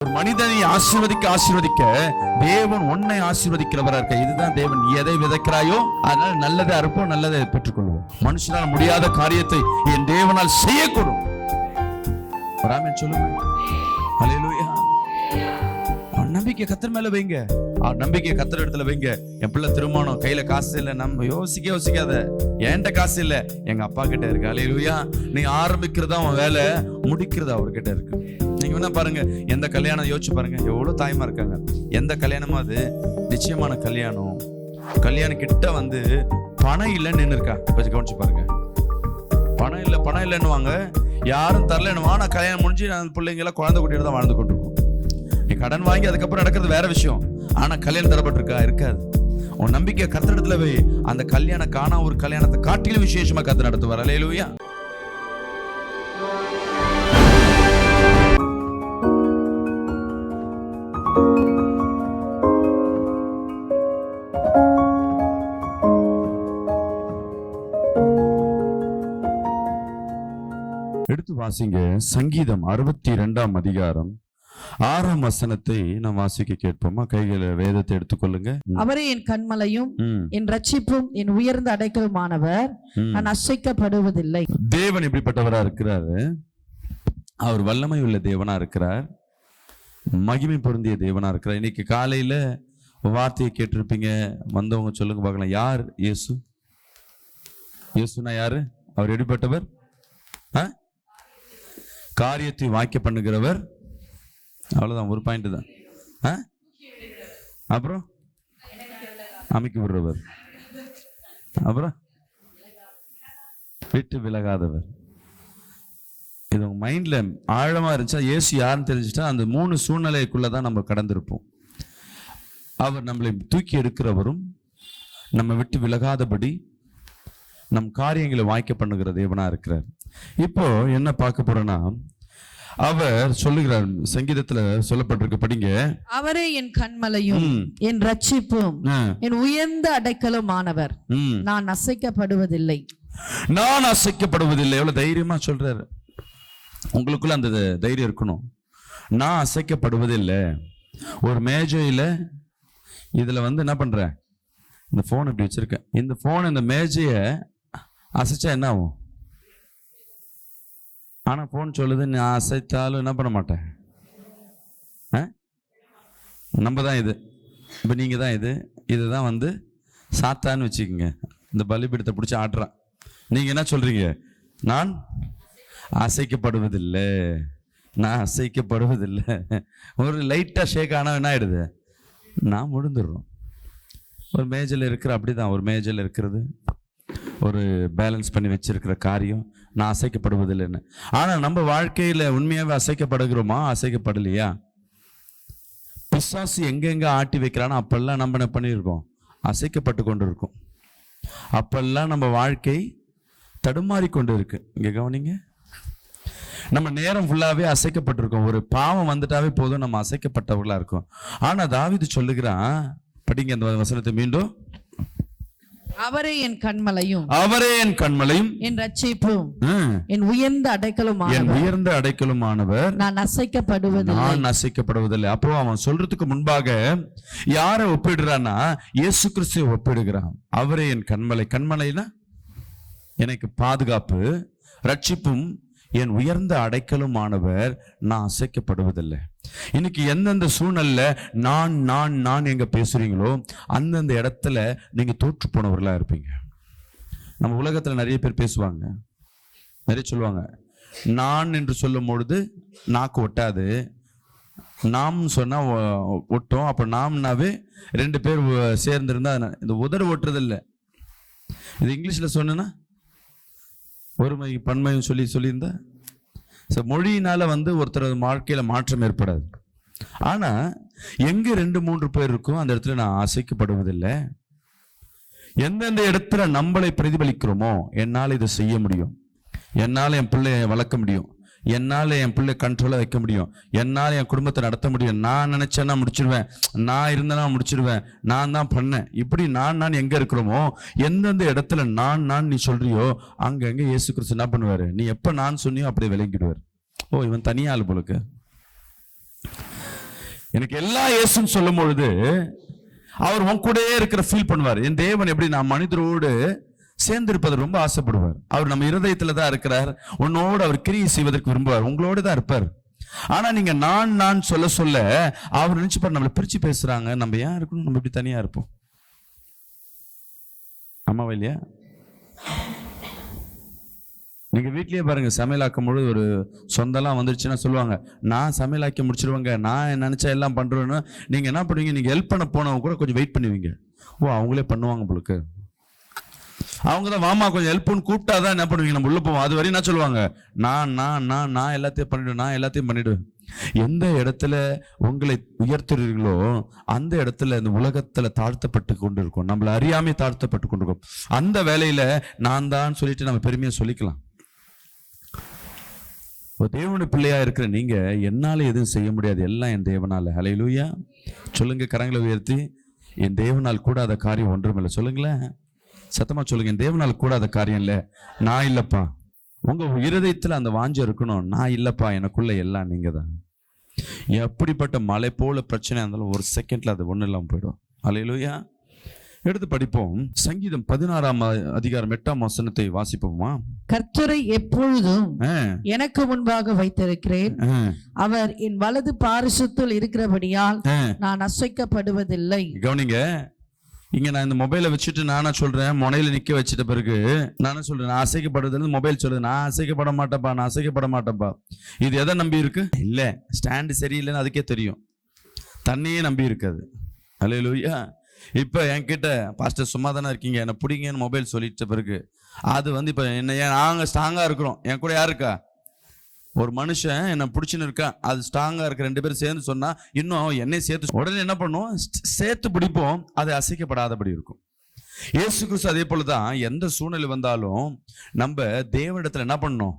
ஒரு மனிதனை ஆசீர்வதிக்க தேவன் உன்னை ஆசீர்வதிக்கிறவரா இருக்க. இதுதான் தேவன். எதை விதைக்கிறாயோ அதனால நல்லதை அறுப்போம், நல்லதை பெற்றுக்கொள்வோம். மனுஷனால் முடியாத காரியத்தை என் தேவனால் செய்யக்கூடும். சொல்லுங்க. ஹல்லேலூயா. நம்பிக்கை கர்த்தர் மேல வைங்க. நம்பிக்கை கர்த்தர் இடத்துல வைங்க. என் பிள்ளை திருமணம், கையில காசு இல்ல, நம்ம யோசிக்காத. என்கிட்ட காசு இல்ல, எங்க அப்பா கிட்ட இருக்கு. ஹல்லேலூயா. நீ ஆரம்பிக்கிறதா அவன் வேலை, முடிக்கிறதா அவர்கிட்ட இருக்கு. நீங்க வேணா பாருங்க, எந்த கல்யாணம் யோசிச்சு பாருங்க, எவ்வளவு தாய்மா இருக்காங்க. எந்த கல்யாணமும் அது நிச்சயமான கல்யாணம். கல்யாணம் கிட்ட வந்து பணம் இல்லைன்னு நின்று இருக்கா, கொஞ்சம் கவனிச்சு பாருங்க. பணம் இல்லைன்னு வாங்க, யாரும் தரலன்னுவா. நான் கல்யாணம் முடிஞ்சு நான் பிள்ளைங்க எல்லாம் குழந்தை குட்டியோட தான் வாழ்ந்து கொண்டிருக்கோம். நீ கடன் வாங்கி அதுக்கப்புறம் நடக்கிறது வேற விஷயம். ஆனா கல்யாணம் தரப்பட்டிருக்கா? இருக்காது. உன் நம்பிக்கை கர்த்தரிடத்துல வை. அந்த கல்யாணம் காணா ஒரு கல்யாணத்தை காட்டிலும் விசேஷமா கர்த்தர் நடத்துவார். ஹல்லேலூயா. எடுத்து வாசிங்க. சங்கீதம் 62ஆம் அதிகாரம் 6ஆம் வசனத்தை நாம் வாசிக்க கேட்போமா? கைகளை வேதத்தை எடுத்துக்கொள்ளுங்க. அவரே என் கன்மலையும் என் ரட்சிப்பும் என் உயர்ந்த அடைக்கலுமானவர், நான் அசைக்கப்படுவதில்லை. தேவன் எப்படிப்பட்டவரா இருக்கிறாரு? அவர் வல்லமை உள்ள தேவனா இருக்கிறார், மகிமை பொருந்திய தேவனா இருக்கிறார். இன்னைக்கு காலையில வார்த்தையை கேட்டிருப்பீங்க. வந்தவங்க சொல்லுங்க பார்க்கலாம், யார் இயேசு? இயேசுனா யாரு? அவர் எப்படிப்பட்டவர்? காரியத்தை வாய்க்க பண்ணுகிறவர். அவ்வளவுதான், ஒரு பாயிண்ட் தான். அப்புறம் அமைக்க விடுறவர், அப்புறம் விட்டு விலகாதவர். இது உங்க மைண்ட்ல ஆழமா இருந்துச்சா, இயேசு யாருன்னு தெரிஞ்சுட்டா அந்த 3 சூழ்நிலைக்குள்ளதான் நம்ம கடந்திருப்போம். அவர் நம்மளை தூக்கி எடுக்கிறவரும், நம்ம விட்டு விலகாதபடி நம் காரியங்களை வாய்க்க பண்ணுகிற தேவனா இருக்கிறார். இப்போ என்ன பார்க்க போறோம்னா, அவர் சொல்லுகிறார், சங்கீதத்துல சொல்லப்பட்டிருக்கு, படிங்க. அவரே என் கன்மலையும் என் ரட்சிப்பும் என் உயர்ந்த அடைக்கலுமானவர், நான் அசைக்கப்படுவதில்லை. நான் அசைக்கப்படுவதில்லை. எவ்வளவு தைரியமா சொல்றாரு. உங்களுக்குள்ள அந்த தைரியம் இருக்கணும். நான் அசைக்கப்படுவதில்லை. ஒரு மேஜையில இதுல வந்து என்ன பண்ற, இந்த போன் இப்படி வச்சிருக்கேன். இந்த போன் இந்த மேஜைய அசைச்சா என்ன ஆகும்? ஆனா போன் சொல்லுது, நான் அசைத்தாலும் என்ன பண்ண மாட்டேன். நம்ம தான் இது, இப்போ நீங்க தான் இது. இதுதான் வந்து சாத்தான்னு வச்சுக்கோங்க. இந்த பலிபீடத்தை பிடிச்சி ஆடுறான். நீங்க என்ன சொல்றீங்க? நான் அசைக்கப்படுவதில்லை, நான் அசைக்கப்படுவதில்லை. ஒரு லைட்டா ஷேக் ஆனா என்ன ஆயிடுது? நான் முடிந்துடுறோம். ஒரு மேஜையில் இருக்கிற அப்படிதான், ஒரு மேஜையில் இருக்கிறது, ஒரு பேலன்ஸ் பண்ணி வச்சிருக்கிற காரியம் நான் அசைக்கப்படுவதில்லைன்னு. ஆனா நம்ம வாழ்க்கையில உண்மையாவே அசைக்கப்படுகிறோமா? அசைக்கப்படலையா? பிசாசு எங்கெங்க ஆட்டி வைக்கிறானோ அப்பெல்லாம் நம்ம என்ன பண்ணியிருக்கோம்? அசைக்கப்பட்டு கொண்டு இருக்கோம். அப்பெல்லாம் நம்ம வாழ்க்கை தடுமாறி கொண்டு இருக்கு. இங்க கவனிங்க, நம்ம நேரம் ஃபுல்லாவே அசைக்கப்பட்டிருக்கோம். ஒரு பாவம் வந்துட்டாவே போதும், நம்ம அசைக்கப்பட்டவர்களா இருக்கோம். ஆனா தாவீது சொல்லுகிறான், படிங்க அந்த வசனத்தை மீண்டும். அவரே என் கன்மலையும், அவரே என் கன்மலையும் என் ரட்சிப்பும் என் உயர்ந்த அடைக்கலுமானவர், என் உயர்ந்த அடைக்கலுமானவர், நான் அசைக்கப்படுவதில்லை. நான் அசைக்கப்படுவதில்லை. அப்போ அவன் சொல்றதுக்கு முன்பாக யாரை ஒப்பிடுறான்னா, இயேசு கிறிஸ்துவை ஒப்பிடுகிறான். அவரே என் கன்மலை. கன்மலைனா எனக்கு பாதுகாப்பு, ரட்சிப்பும் என் உயர்ந்த அடைக்கலுமானவர், நான் அசைக்கப்படுவதில்லை. இன்னைக்கு எந்தெந்த சூழ்நிலை நான் நான் நான் எங்க பேசுறீங்களோ அந்தந்த இடத்துல நீங்க தோற்று போனவர்களா இருப்பீங்க. நம்ம உலகத்துல நிறைய பேர் பேசுவாங்க, நிறைய சொல்லுவாங்க. நான் என்று சொல்லும் பொழுது நாக்கு ஒட்டாது, நாம் சொன்னா ஒட்டும். அப்ப நாம்னாவே 2 பேர் சேர்ந்திருந்தா இந்த உதடு ஒட்டுறது இல்லை. இது இங்கிலீஷ்ல சொன்னா ஒருமை பன்மையும் சொல்லியிருந்தா மொழியினால வந்து ஒருத்தர் வாழ்க்கையில மாற்றம் ஏற்படாது. ஆனா எங்க 2-3 பேர் இருக்கும் அந்த இடத்துல நான் அசைக்கப்படுவதில்லை. எந்தெந்த இடத்துல நம்மளை பிரதிபலிக்கிறோமோ, என்னால் இதை செய்ய முடியும், என்னால் என் பிள்ளைய வளர்க்க முடியும், என்னால் என் பிள்ளை கண்ட்ரோல வைக்க முடியும், என்னால் என் குடும்பத்தை நடத்த முடியும், நான் நினைச்சேன்னா முடிச்சிருவேன், நான் இருந்தேன்னா முடிச்சிருவேன், நான் தான் பண்ணேன். இப்படி நான் எங்க இருக்கிறோமோ, எந்தெந்த இடத்துல நான் நீ சொல்றியோ அங்கங்க இயேசு கிறிஸ்து என்ன பண்ணுவாரு? நீ எப்ப நான் சொன்னியோ அப்படியே விளங்கிடுவார். ஓ, இவன் தனியாள் போலுக்கு. எனக்கு எல்லா இயேசுன்னு சொல்லும் பொழுது அவர் உன் கூடயே இருக்கிற ஃபீல் பண்ணுவார். என் தேவன் எப்படி நான் மனிதரோடு சேர்ந்திருப்பதை ரொம்ப ஆசைப்படுவார். அவர் நம்ம இருதயத்துல தான் இருக்கிறார். உன்னோடு அவர் கிரியை செய்வதற்கு விரும்புவார். உங்களோடு தான் இருப்பார். ஆனா நீங்க நான் சொல்ல சொல்ல அவர் நினைச்சுப்பார் நம்மளை பிரிச்சு பேசுறாங்க, நம்ம ஏன் இருக்கணும், நம்ம இப்படி தனியா இருப்போம். அம்மாவா இல்லையா? நீங்க வீட்லயே பாருங்க, சமையலாக்கும் பொழுது ஒரு சொந்தெல்லாம் வந்துருச்சுன்னா சொல்லுவாங்க, நான் சமையலாக்கி முடிச்சிருவாங்க, நான் நினைச்சா எல்லாம் பண்றேன்னு. நீங்க என்ன பண்ணுவீங்க, நீங்க ஹெல்ப் பண்ண போனவங்க கூட கொஞ்சம் வெயிட் பண்ணுவீங்க. ஓ அவங்களே பண்ணுவாங்க உங்களுக்கு, அவங்க தான் வாமா கொஞ்சம் ஹெல்ப்னு கூப்பிட்டாதான் என்ன பண்ணுவீங்க, நம்ம உள்ள போவோம். அது வரையும் என்ன சொல்லுவாங்க, நான் எல்லாத்தையும் பண்ணிடுவேன், நான் எல்லாத்தையும் பண்ணிடுவேன். எந்த இடத்துல உங்களை உயர்த்துறீர்களோ அந்த இடத்துல இந்த உலகத்துல தாழ்த்தப்பட்டு கொண்டு இருக்கும், நம்மள அறியாமே தாழ்த்தப்பட்டு கொண்டிருக்கும். அந்த வேலையில நான் தான் சொல்லிட்டு நம்ம பெருமையா சொல்லிக்கலாம். தேவனுடைய பிள்ளையா இருக்கிற நீங்க, என்னால எதுவும் செய்ய முடியாது, எல்லாம் என் தேவனால. ஹல்லேலூயா சொல்லுங்க, கரங்களை உயர்த்தி. என் தேவனால் கூடாத காரியம் ஒன்றுமில்லை. சொல்லுங்களேன், சத்தமா சொல்லுங்க. என் தேவனால் கூடாத காரியம் இல்லை. நான் இல்லப்பா. உங்க இருதயத்துல அந்த வாஞ்சம் இருக்கணும். நான் இல்லப்பா, எனக்குள்ள எல்லாம் நீங்க தான். எப்படிப்பட்ட மலை போல பிரச்சனை இருந்தாலும் ஒரு செகண்ட்ல அது ஒண்ணு இல்லாம போயிடும். ஹல்லேலூயா. எடுத்து படிப்போம். சங்கீதம் 16ஆம் அதிகாரம் 8ஆம் வசனத்தை வாசிப்போமா? கர்த்தரை எப்பொழுதும் எனக்கு முன்பாக வைத்திருக்கிறேன், அவர் என் வலது பாரிசத்தில் இருக்கிறபடியால் நான் அசைக்கப்படுவதில்லை. கவனிங்க, இங்க நான் இந்த மொபைலை வச்சுட்டு நானா சொல்றேன், முனையில நிக்க வச்சுட்ட பிறகு நானே சொல்றேன், நான் அசைக்கப்படுறது. மொபைல் சொல்றது நான் அசைக்கப்பட மாட்டேப்பா, நான் அசைக்கப்பட மாட்டேப்பா. இது எதை நம்பி இருக்கு? இல்ல, ஸ்டாண்டு சரியில்லைன்னு அதுக்கே தெரியும். தண்ணியே நம்பி இருக்காது. ஹல்லேலூயா. இப்ப என்கிட்ட பாஸ்டர் சும்மா தானே இருக்கீங்க, என்ன பிடிங்கன்னு மொபைல் சொல்லிட்ட பிறகு அது இப்ப என்ன, நாங்க ஸ்ட்ராங்கா இருக்கிறோம். என் கூட யாரு இருக்கா? ஒரு மனுஷன் என்ன பிடிச்சுன்னு இருக்கா, அது ஸ்ட்ராங்கா இருக்க 2 பேரும் சேர்ந்து சொன்னா இன்னும் என்னை சேர்த்து உடனே என்ன பண்ணுவோம், சேர்த்து பிடிப்போம். அது அசைக்கப்படாதபடி இருக்கும். இயேசு கிறிஸ்து அதே போலதான் எந்த சூழ்நிலை வந்தாலும் நம்ம தேவனிடத்துல என்ன பண்ணணும்,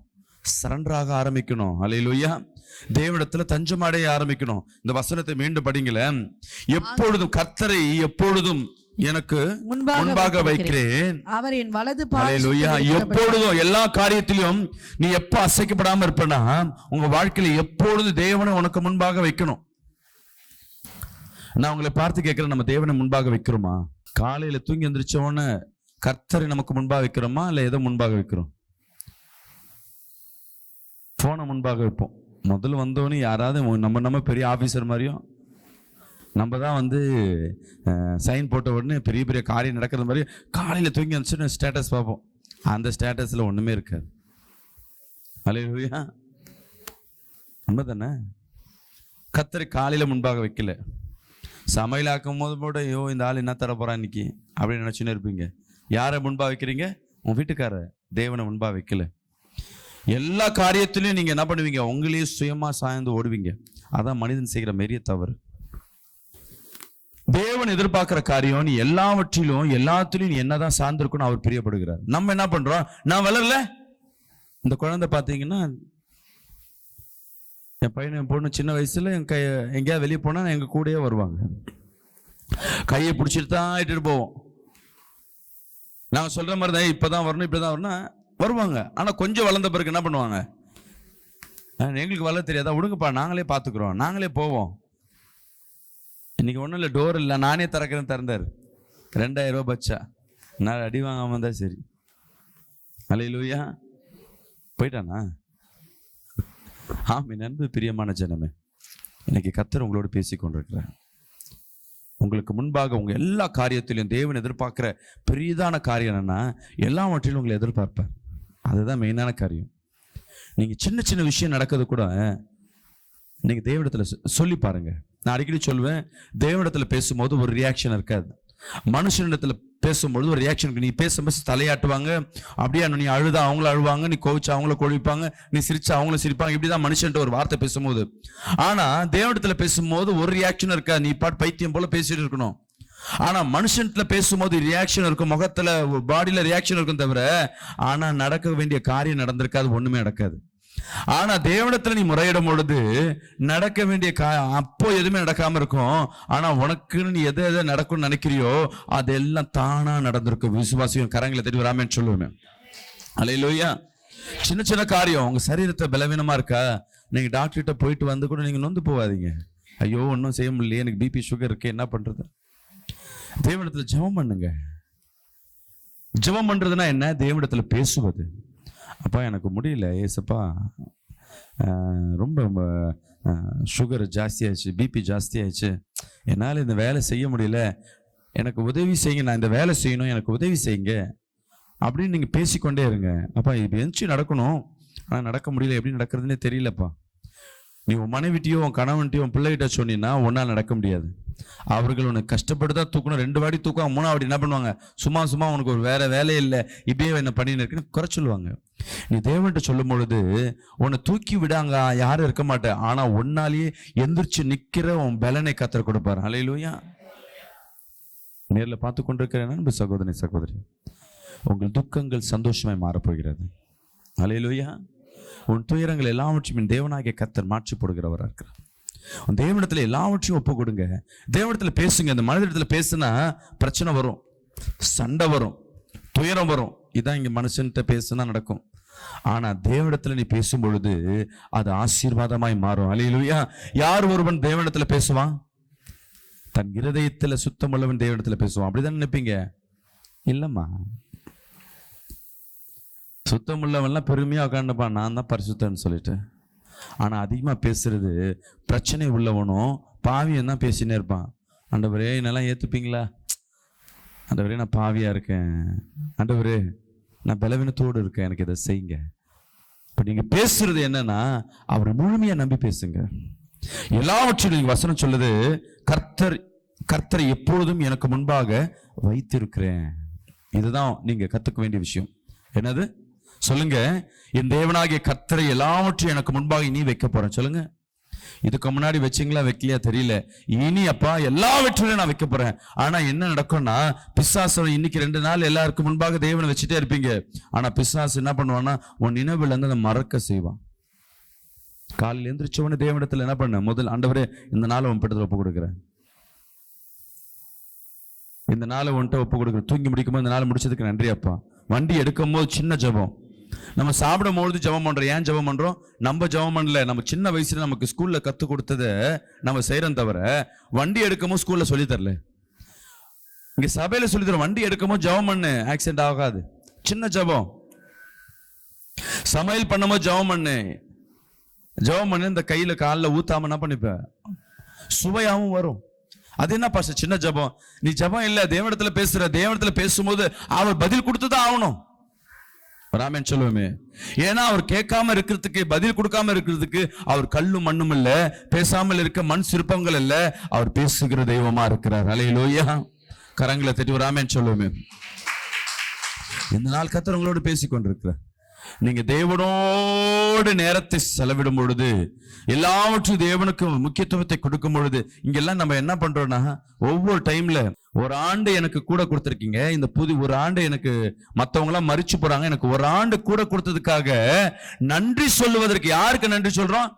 சரண்டராக ஆரம்பிக்கணும். ஹல்லேலூயா. தேவனிடத்துல தஞ்சமடைய ஆரம்பிக்கணும். இந்த வசனத்தை மீண்டும் படிங்களேன். எப்பொழுதும் கர்த்தரை எப்பொழுதும் எனக்கு முன்பாக வைக்கிறேன், அவர் என் வலது பாரிசத்தில். எப்பொழுதும் எல்லா காரியத்திலும் நீ எப்ப அசைக்கப்படாம இருப்பனா, உங்க வாழ்க்கையில எப்பொழுது தேவனை உனக்கு முன்பாக வைக்கணும். நான் உங்களை பார்த்து கேட்கிறேன், நம்ம தேவனை முன்பாக வைக்கிறோமா? காலையில தூங்கி எந்திரிச்ச உடனே கர்த்தரை நமக்கு முன்பாக வைக்கிறோமா, இல்ல எதை முன்பாக வைக்கிறோம்? போனை முன்பாக வைப்போம். முதல்ல வந்தோடனே யாராவது நம்ம பெரிய ஆபீசர் மாதிரியும், நம்ம தான் சைன் போட்ட உடனே பெரிய பெரிய காரியம் நடக்கிற மாதிரி காலையில் தூங்கி வந்துச்சு ஸ்டேட்டஸ் பார்ப்போம். அந்த ஸ்டேட்டஸில் ஒன்றுமே இருக்காது. ஹல்லேலூயா. உண்மை தானே? கர்த்தரை காலையில் முன்பாக வைக்கல. சமையலாக்கும் போது கூட ஐயோ இந்த ஆள் என்ன தர போகிறான் இன்னைக்கு அப்படின்னு நினச்சின்னு இருப்பீங்க. யாரை முன்பாக வைக்கிறீங்க? உன் வீட்டுக்கார. தேவனை முன்பாக வைக்கல. எல்லா காரியத்திலையும் நீங்க என்ன பண்ணுவீங்க, உங்களையே சுயமா சாய்ந்து ஓடுவீங்க. அதான் மனிதன் செய்கிற பெரிய தவறு. தேவன் எதிர்பார்க்கிற காரியம், நீ எல்லாத்திலும் நீ என்னதான் சார்ந்திருக்கணும் அவர் பிரியப்படுகிறார். நம்ம என்ன பண்றோம், நான் வளரல. இந்த குழந்தை பாத்தீங்கன்னா, என் பையன் என் பொண்ணு சின்ன வயசுல என் எங்கேயாவது வெளியே போனா எங்க கூடயே வருவாங்க. கையை பிடிச்சிட்டு தான் இட்டுட்டு போவோம். நாங்க சொல்ற மாதிரி தான் இப்பதான் வரணும் இப்படிதான் வரணும் வருவாங்க. ஆனா கொஞ்சம் வளர்ந்த பிறகு என்ன பண்ணுவாங்க, எங்களுக்கு வளர தெரியாதா, விடுங்கப்பா நாங்களே பாத்துக்கிறோம், நாங்களே போவோம். இன்னைக்கு ஒன்றும் இல்லை, டோர் இல்லை, நானே திறக்கிறேன்னு திறந்தாரு. 2000 ரூபாய் பச்சா, நான் அடி வாங்காம இருந்தா சரி. ஹல்லேலூயா. போயிட்டானா? ஆமென். அன்பு பிரியமான ஜனமே, இன்னைக்கு கர்த்தர் உங்களோடு பேசி கொண்டிருக்கிறார். உங்களுக்கு முன்பாக உங்க எல்லா காரியத்திலும் தேவன் எதிர்பார்க்கிற பெரியதான காரியம் என்னன்னா, எல்லாவற்றிலும் உங்களை எதிர்பார்ப்பார். அதுதான் மெயினான காரியம். நீங்க சின்ன சின்ன விஷயம் நடக்கிறது கூட நீங்க தேவனிடத்துல சொல்லி பாருங்க. நான் அடிக்கடி சொல்லுவேன், தேவனிடத்துல பேசும்போது ஒரு ரியாக்ஷன் இருக்காது. மனுஷனிடத்துல பேசும்பொழுது ஒரு ரியாக்ஷன் இருக்கு. நீ பேசும்போது தலையாட்டுவாங்க, அப்படியே நீ அழுதா அவங்கள அழுவாங்க, நீ கோவிச்சா அவங்கள கோவிப்பாங்க, நீ சிரிச்சா அவங்கள சிரிப்பாங்க. இப்படிதான் மனுஷன்ட்டு ஒரு வார்த்தை பேசும்போது. ஆனா தேவனிடத்துல பேசும்போது ஒரு ரியாக்ஷன் இருக்காது. நீ பாட்டு பைத்தியம் போல பேசிட்டு இருக்கணும். ஆனா மனுஷன்ல பேசும்போது ரியாக்ஷன் இருக்கும், முகத்துல பாடியில ரியாக்ஷன் இருக்கும் தவிர ஆனா நடக்க வேண்டிய காரியம் நடந்திருக்காது, ஒண்ணுமே நடக்காது. ஆனா தேவனிடத்துல நீ முறையிடும் பொழுது நடக்க வேண்டிய அப்போ எதுவுமே நடக்காம இருக்கும். ஆனா உனக்குன்னு நீ எதை நடக்கும்னு நினைக்கிறியோ அதெல்லாம் தானா நடந்திருக்கும். விசுவாசியும் கரங்களை தெரிவி ராமேன்னு சொல்லுவேன். ஹல்லேலூயா. சின்ன சின்ன காரியம், உங்க சரீரத்தை பலவீனமா இருக்கா, நீங்க டாக்டர்கிட்ட போயிட்டு வந்து கூட நீங்க நொந்து போவாதீங்க. ஐயோ ஒன்றும் செய்ய முடியலையே, எனக்கு பிபி சுகர் இருக்கு, என்ன பண்றது? தேவனிடத்துல ஜெபம் பண்ணுங்க. ஜெபம் பண்றதுன்னா என்ன? தேவனிடத்துல பேசுவது. அப்பா எனக்கு முடியல ஏசப்பா, ரொம்ப சுகர் ஜாஸ்தி ஆயிடுச்சு, பிபி ஜாஸ்தி ஆயிடுச்சு, என்னால் இந்த வேலை செய்ய முடியல, எனக்கு உதவி செய்யுங்க, நான் இந்த வேலை செய்யணும், எனக்கு உதவி செய்யுங்க அப்படின்னு நீங்கள் பேசிக்கொண்டே இருங்க. அப்பா இது எந்திச்சு நடக்கணும், ஆனால் நடக்க முடியல, எப்படி நடக்கிறதுனே தெரியலப்பா. நீ உன் மனைவிட்டியோ உன் கணவன்ட்டியோ உன் பிள்ளைகிட்ட சொன்னீங்கன்னா ஒன்னால் நடக்க முடியாது. அவர்கள் உனக்கு கஷ்டப்பட்டு தான் தூக்கணும், 2 வாட்டி தூக்குவாங்க, 3ஆவது வாட்டி என்ன பண்ணுவாங்க? சும்மா உனக்கு ஒரு வேற வேலையே இல்லை, இப்பயே என்ன பண்ணின்னு இருக்குன்னு குறை சொல்லுவாங்க. நீ தேவன்கிட்ட சொல்லும் பொழுது உன்னை தூக்கி விடாங்க யாரும் இருக்க மாட்டேன், ஆனா ஒன்னாலேயே எந்திரிச்சு நிக்கிற உன் பலனை கர்த்தர் கொடுப்பார். ஹல்லேலூயா. நேர்ல பார்த்து கொண்டிருக்கிற அன்பு சகோதரி சகோதரி, உங்கள் துக்கங்கள் சந்தோஷமாய் மாறப்போகிறது. ஹல்லேலூயா. உன் துயரங்கள் எல்லாவற்றையும் தேவனாகிய கர்த்தர் மாற்றி போடுகிறவராக இருக்கிறார். உன் தேவனிடத்துல எல்லாவற்றையும் ஒப்பு கொடுங்க. தேவனிடத்துல பேசுங்க. இந்த மனிதத்துல பேசுனா பிரச்சனை வரும், சண்டை வரும், துயரம் வரும். இதான் இங்க மனுஷன்கிட்ட பேசுனா நடக்கும். ஆனா தேவனிடத்துல நீ பேசும் பொழுது அது ஆசீர்வாதமாய் மாறும். அல்லேலூயா. யார் ஒருவன் தேவனிடத்துல பேசுவான்? தன் இருதயத்துல சுத்தமுள்ளவன் தேவனிடத்துல பேசுவான். அப்படிதான் நினைப்பீங்க? இல்லம்மா, சுத்தமுள்ளவன்லாம் பெருமையா உட்காந்துப்பான், நான் தான் பரிசுத்தன்னு சொல்லிட்டு. ஆனா அதிகமா பேசுறது பிரச்சனை உள்ளவனும் பாவியம் தான் பேசினே இருப்பான். ஆண்டவரே என்னெல்லாம் ஏத்துப்பீங்களா? ஆண்டவரே நான் பாவியா இருக்கேன், ஆண்டவரே நான் பலவீனத்தோடு இருக்கேன், எனக்கு இதை செய்யுங்க. இப்ப நீங்க பேசுறது என்னன்னா அவரை முழுமையா நம்பி பேசுங்க. எல்லாவற்றையும் வசனம் சொல்லுது, கர்த்தரை எப்பொழுதும் எனக்கு முன்பாக வைத்திருக்கிறேன். இதுதான் நீங்க கத்துக்க வேண்டிய விஷயம். என்னது சொல்லுங்க? என் தேவனாகிய கர்த்தரை எல்லாவற்றையும் எனக்கு முன்பாக நீ வைக்க போறேன். சொல்லுங்க. இதுக்கு முன்னாடி வச்சிங்களா வைக்கலையா தெரியல, இனி அப்பா எல்லாவற்றிலும் நான் வைக்க போறேன். ஆனா என்ன நடக்கும்னா, பிசாசு இன்னைக்கு 2 நாள் எல்லாருக்கும் முன்பாக தேவனை வச்சுட்டே இருப்பீங்க. ஆனா பிசாசு என்ன பண்ணுவான்னா உன் நினைவுல இருந்து அதை மறக்க செய்வான். காலையில் எந்திரிச்சவனே தேவனிடத்துல என்ன பண்ண? முதல் ஆண்டவரே இந்த நாளை உன் படத்துல ஒப்பு கொடுக்குறேன், இந்த நாளை உன்கிட்ட ஒப்பு கொடுக்குறேன். தூங்கி முடிக்கும்போது இந்த நாள் முடிச்சதுக்கு நன்றி அப்பா. வண்டி எடுக்கும் போது சின்ன ஜெபம். நம்ம சாப்பிடும் பொழுது ஜெபம் பண்றோம். ஏன் ஜெபம் பண்றோம்? நம்ம ஜெபம் பண்ணல, நம்ம சின்ன வயசுல நமக்கு ஸ்கூல்ல கத்து கொடுத்ததை நம்ம செய்யறோம். தவிர வண்டி எடுக்கும்போது ஸ்கூல்ல சொல்லி தரல, இங்க சபையில சொல்லி தரோம். வண்டி எடுக்கும்போது ஜெபம் பண்ணு, ஆக்சிடென்ட் ஆகாது. சின்ன ஜெபம். சமையல் பண்ணும்போது ஜெபம் பண்ணு, ஜெபம் பண்ணு. இந்த கையில காலில் ஊத்தாம என்ன பண்ணிப்ப, சுவையாவும் வரும். அது என்ன பாஸ்டர் சின்ன ஜெபம்? நீ ஜெபம் இல்ல, தேவனிடத்துல பேசுற. தேவனிடத்துல பேசும்போது அவர் பதில் கொடுத்துதான் ஆகணும். ராமன் சொல்லுவோமே, ஏன்னா அவர் கேட்காம இருக்கிறதுக்கு, பதில் கொடுக்காம இருக்கிறதுக்கு அவர் கல்லும் மண்ணும் இல்ல, பேசாமல் இருக்க மண் சிற்பங்கள் இல்ல, அவர் பேசுகிற தெய்வமா இருக்கிறார். அல்லேலூயா. கரங்களை தட்டி ராமன் சொல்லுவோமே. இந்த நாள் கர்த்தர் உங்களோடு பேசிக்கொண்டிருக்கிறார். நீங்க தேவனோடு நேரத்தை செலவிடும் பொழுது, எல்லாவற்றும் தேவனுக்கு முக்கியத்துவத்தை கொடுக்கும் பொழுது, இங்கெல்லாம் நம்ம என்ன பண்றோம்னா, ஒவ்வொரு டைம்ல ஒரு ஆண்டு எனக்கு கூட கொடுத்துருக்கீங்க, இந்த ஒரு ஆண்டு எனக்கு மற்றவங்க எல்லாம் மறிச்சு போறாங்க, எனக்கு ஒரு ஆண்டு கூட கொடுத்ததுக்காக நன்றி சொல்லுவதற்கு யாருக்கு நன்றி சொல்றோம்?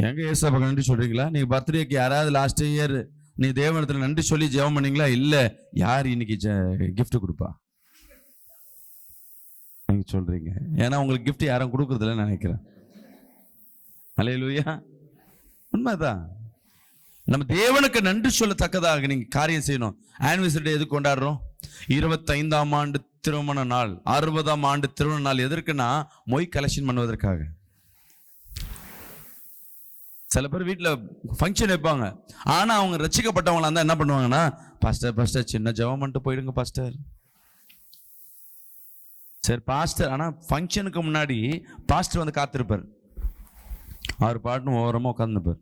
எங்க ஏசப்பாக்கு நன்றி சொல்றீங்களா? நீங்க பர்த்டேக்கு யாராவது லாஸ்ட் இயர் நீ தேவனிடத்துல நன்றி சொல்லி ஜெபம் பண்ணீங்களா? இல்ல. யார் இன்னைக்கு கிஃப்ட் கொடுப்பா? நீங்க சொல்றீங்க. ஏன்னா உங்களுக்கு கிஃப்ட் யாரும் கொடுக்கறதில்ல நினைக்கிறேன். அல்லேலூயா. உண்மைதான். நம்ம தேவனுக்கு நன்றி சொல்லத்தக்கதாக நீங்க காரியம் செய்யணும். ஆனிவர்சரி எதுக்கு கொண்டாடுறோம்? 25ஆம் ஆண்டு திருமண நாள், 60ஆம் ஆண்டு திருமண நாள். எதற்குன்னா மொய் கலெக்ஷன் பண்ணுவதற்காக. சில பேர் வீட்டுல ஃபங்க்ஷன் வைப்பாங்க, ஆனா அவங்க ரசிக்கப்பட்டவங்களா இருந்தா என்ன பண்ணுவாங்கன்னா, பாஸ்டர் சின்ன ஜெபம் பண்ணிட்டு போயிடுங்க பாஸ்டர். சரி பாஸ்டர், ஆனா ஃபங்க்ஷனுக்கு முன்னாடி பாஸ்டர் வந்து காத்திருப்பார். அவர் பாட்டுன்னு ஓரமா உட்காந்துப்பார்.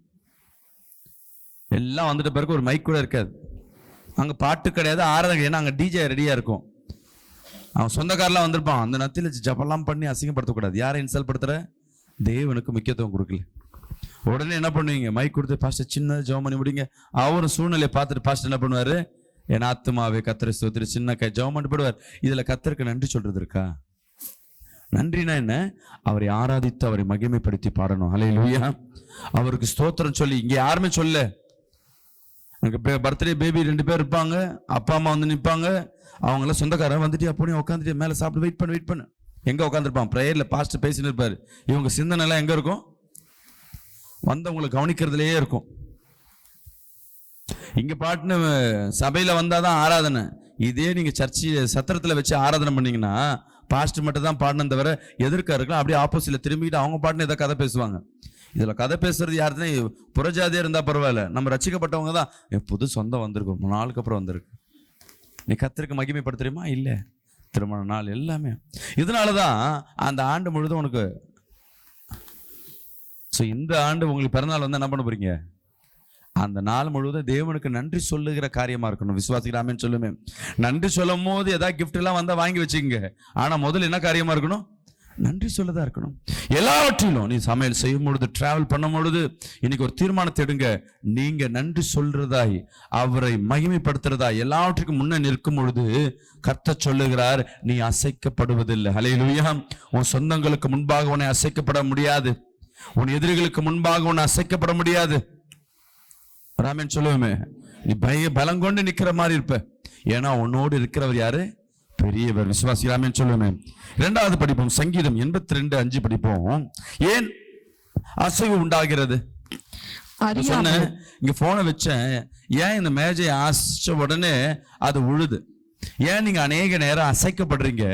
எல்லாம் வந்துட்ட பிறகு ஒரு மைக் கூட இருக்காது, அங்க பாட்டு கிடையாது, ஆராதனை. ஏன்னா அங்க டிஜே ரெடியா இருக்கும். அவன் சொந்தக்காரெல்லாம் வந்திருப்பான். அந்த நத்தில ஜபெல்லாம் பண்ணி அசிங்கப்படுத்தக்கூடாது. யாரை இன்சல்ட் படுத்துற? தேவனுக்கு முக்கியத்துவம் கொடுக்கல. உடனே என்ன பண்ணுவீங்க? மைக் கொடுத்து பாஸ்டர் சின்ன ஜெபம் பண்ணி முடிங்க. அவரும் சூழ்நிலையை பார்த்துட்டு பாஸ்டர் என்ன பண்ணுவாரு? என் ஆத்துமாவே கர்த்தரை ஸ்தோத்திரி, சின்ன ஜெபம் பண்ணி போடுவார். இதுல கர்த்தருக்கு நன்றி சொல்றது இருக்கா? நன்றினா என்ன? அவரை ஆராதித்து அவரை மகிமைப்படுத்தி பாடணும். அல்லேலூயா. அவருக்கு ஸ்தோத்திரம் சொல்லி. இங்க யாருமே சொல்ல. பர்த்டே பேபி 2 பேர் இருப்பாங்க, அப்பா அம்மா வந்து நிற்பாங்க. அவங்களாம் சொந்தக்காரன் வந்துட்டு அப்படி உட்காந்துட்டு மேலே சாப்பிட்டு வெயிட் பண்ணு. எங்க உட்காந்துருப்பான்? ப்ரேயர்ல பாஸ்டர் பேசின்னு இருப்பாரு. இவங்க சிந்தனை எல்லாம் எங்க இருக்கும்? வந்தவங்களை கவனிக்கிறதுலயே இருக்கும். இங்க பாட்டுன்னு சபையில வந்தாதான் ஆராதனை. இதே நீங்க சர்ச்சி சத்திரத்துல வச்சு ஆராதனை பண்ணீங்கன்னா பாஸ்டர் மட்டும் தான் பாடணும் தவிர எதிர்க்க இருக்கலாம் அப்படியே ஆப்போசிட்ல திரும்பிட்டு அவங்க பாட்டுன்னு ஏதோ கதை பேசுவாங்க. இதுல கதை பேசுறது யாருன்னு புறஜாதியா இருந்தா பரவாயில்ல, நம்ம ரட்சிக்கப்பட்டவங்க தான் புது சொந்தம் வந்திருக்கும், 3 நாளுக்கு அப்புறம் வந்திருக்கு. நீ கர்த்தருக்கு மகிமைப்படுத்துறியுமா? இல்ல, திருமண நாள் எல்லாமே. இதனாலதான் அந்த ஆண்டு முழுதும் உனக்கு இந்த ஆண்டு உங்களுக்கு பிறந்தநாள் வந்து என்ன பண்ண போறீங்க? அந்த நாள் முழுவதும் தேவனுக்கு நன்றி சொல்லுகிற காரியமா இருக்கணும். விசுவாசிக்கலாமே சொல்லுமே. நன்றி சொல்லும் போது ஏதாவது கிஃப்ட் எல்லாம் வந்தா வாங்கி வச்சுக்கங்க. ஆனா முதல்ல என்ன காரியமா இருக்கணும்? நன்றி சொல்லதான் இருக்கணும். எல்லாவற்றிலும் நீ சமையல் செய்யும் பொழுது, டிராவல் பண்ணும் பொழுது, இன்னைக்கு ஒரு தீர்மானத்தை எடுங்க. நீங்க நன்றி சொல்றதாய், அவரை மகிமைப்படுத்துறதாய், எல்லாவற்றுக்கும் முன்ன நிற்கும் பொழுது கர்த்தர் சொல்லுகிறார், நீ அசைக்கப்படுவதில்லை. ஹல்லேலூயா. உன் சொந்தங்களுக்கு முன்பாக உன்னை அசைக்கப்பட முடியாது. உன் எதிரிகளுக்கு முன்பாக உன்னை அசைக்கப்பட முடியாது. ராமன் சொல்லுவோமே, நீ பலம் கொண்டு நிக்கிற மாதிரி இருப்ப. ஏன்னா உன்னோடு இருக்கிறவர் யாரு? பெரியவர். விசுவாசி. ராமன் சொல்லுவோமே. 2வது படிப்போம், சங்கீதம் 82:5 படிப்போம். ஏன் அசைவு உண்டாகிறது? சொன்னேன் இங்க போனை வச்சேன், ஏன் இந்த மேஜையை ஆசிச்ச உடனே அது உழுது? ஏன் நீங்க அநேக நேரம் அசைக்கப்படுறீங்க?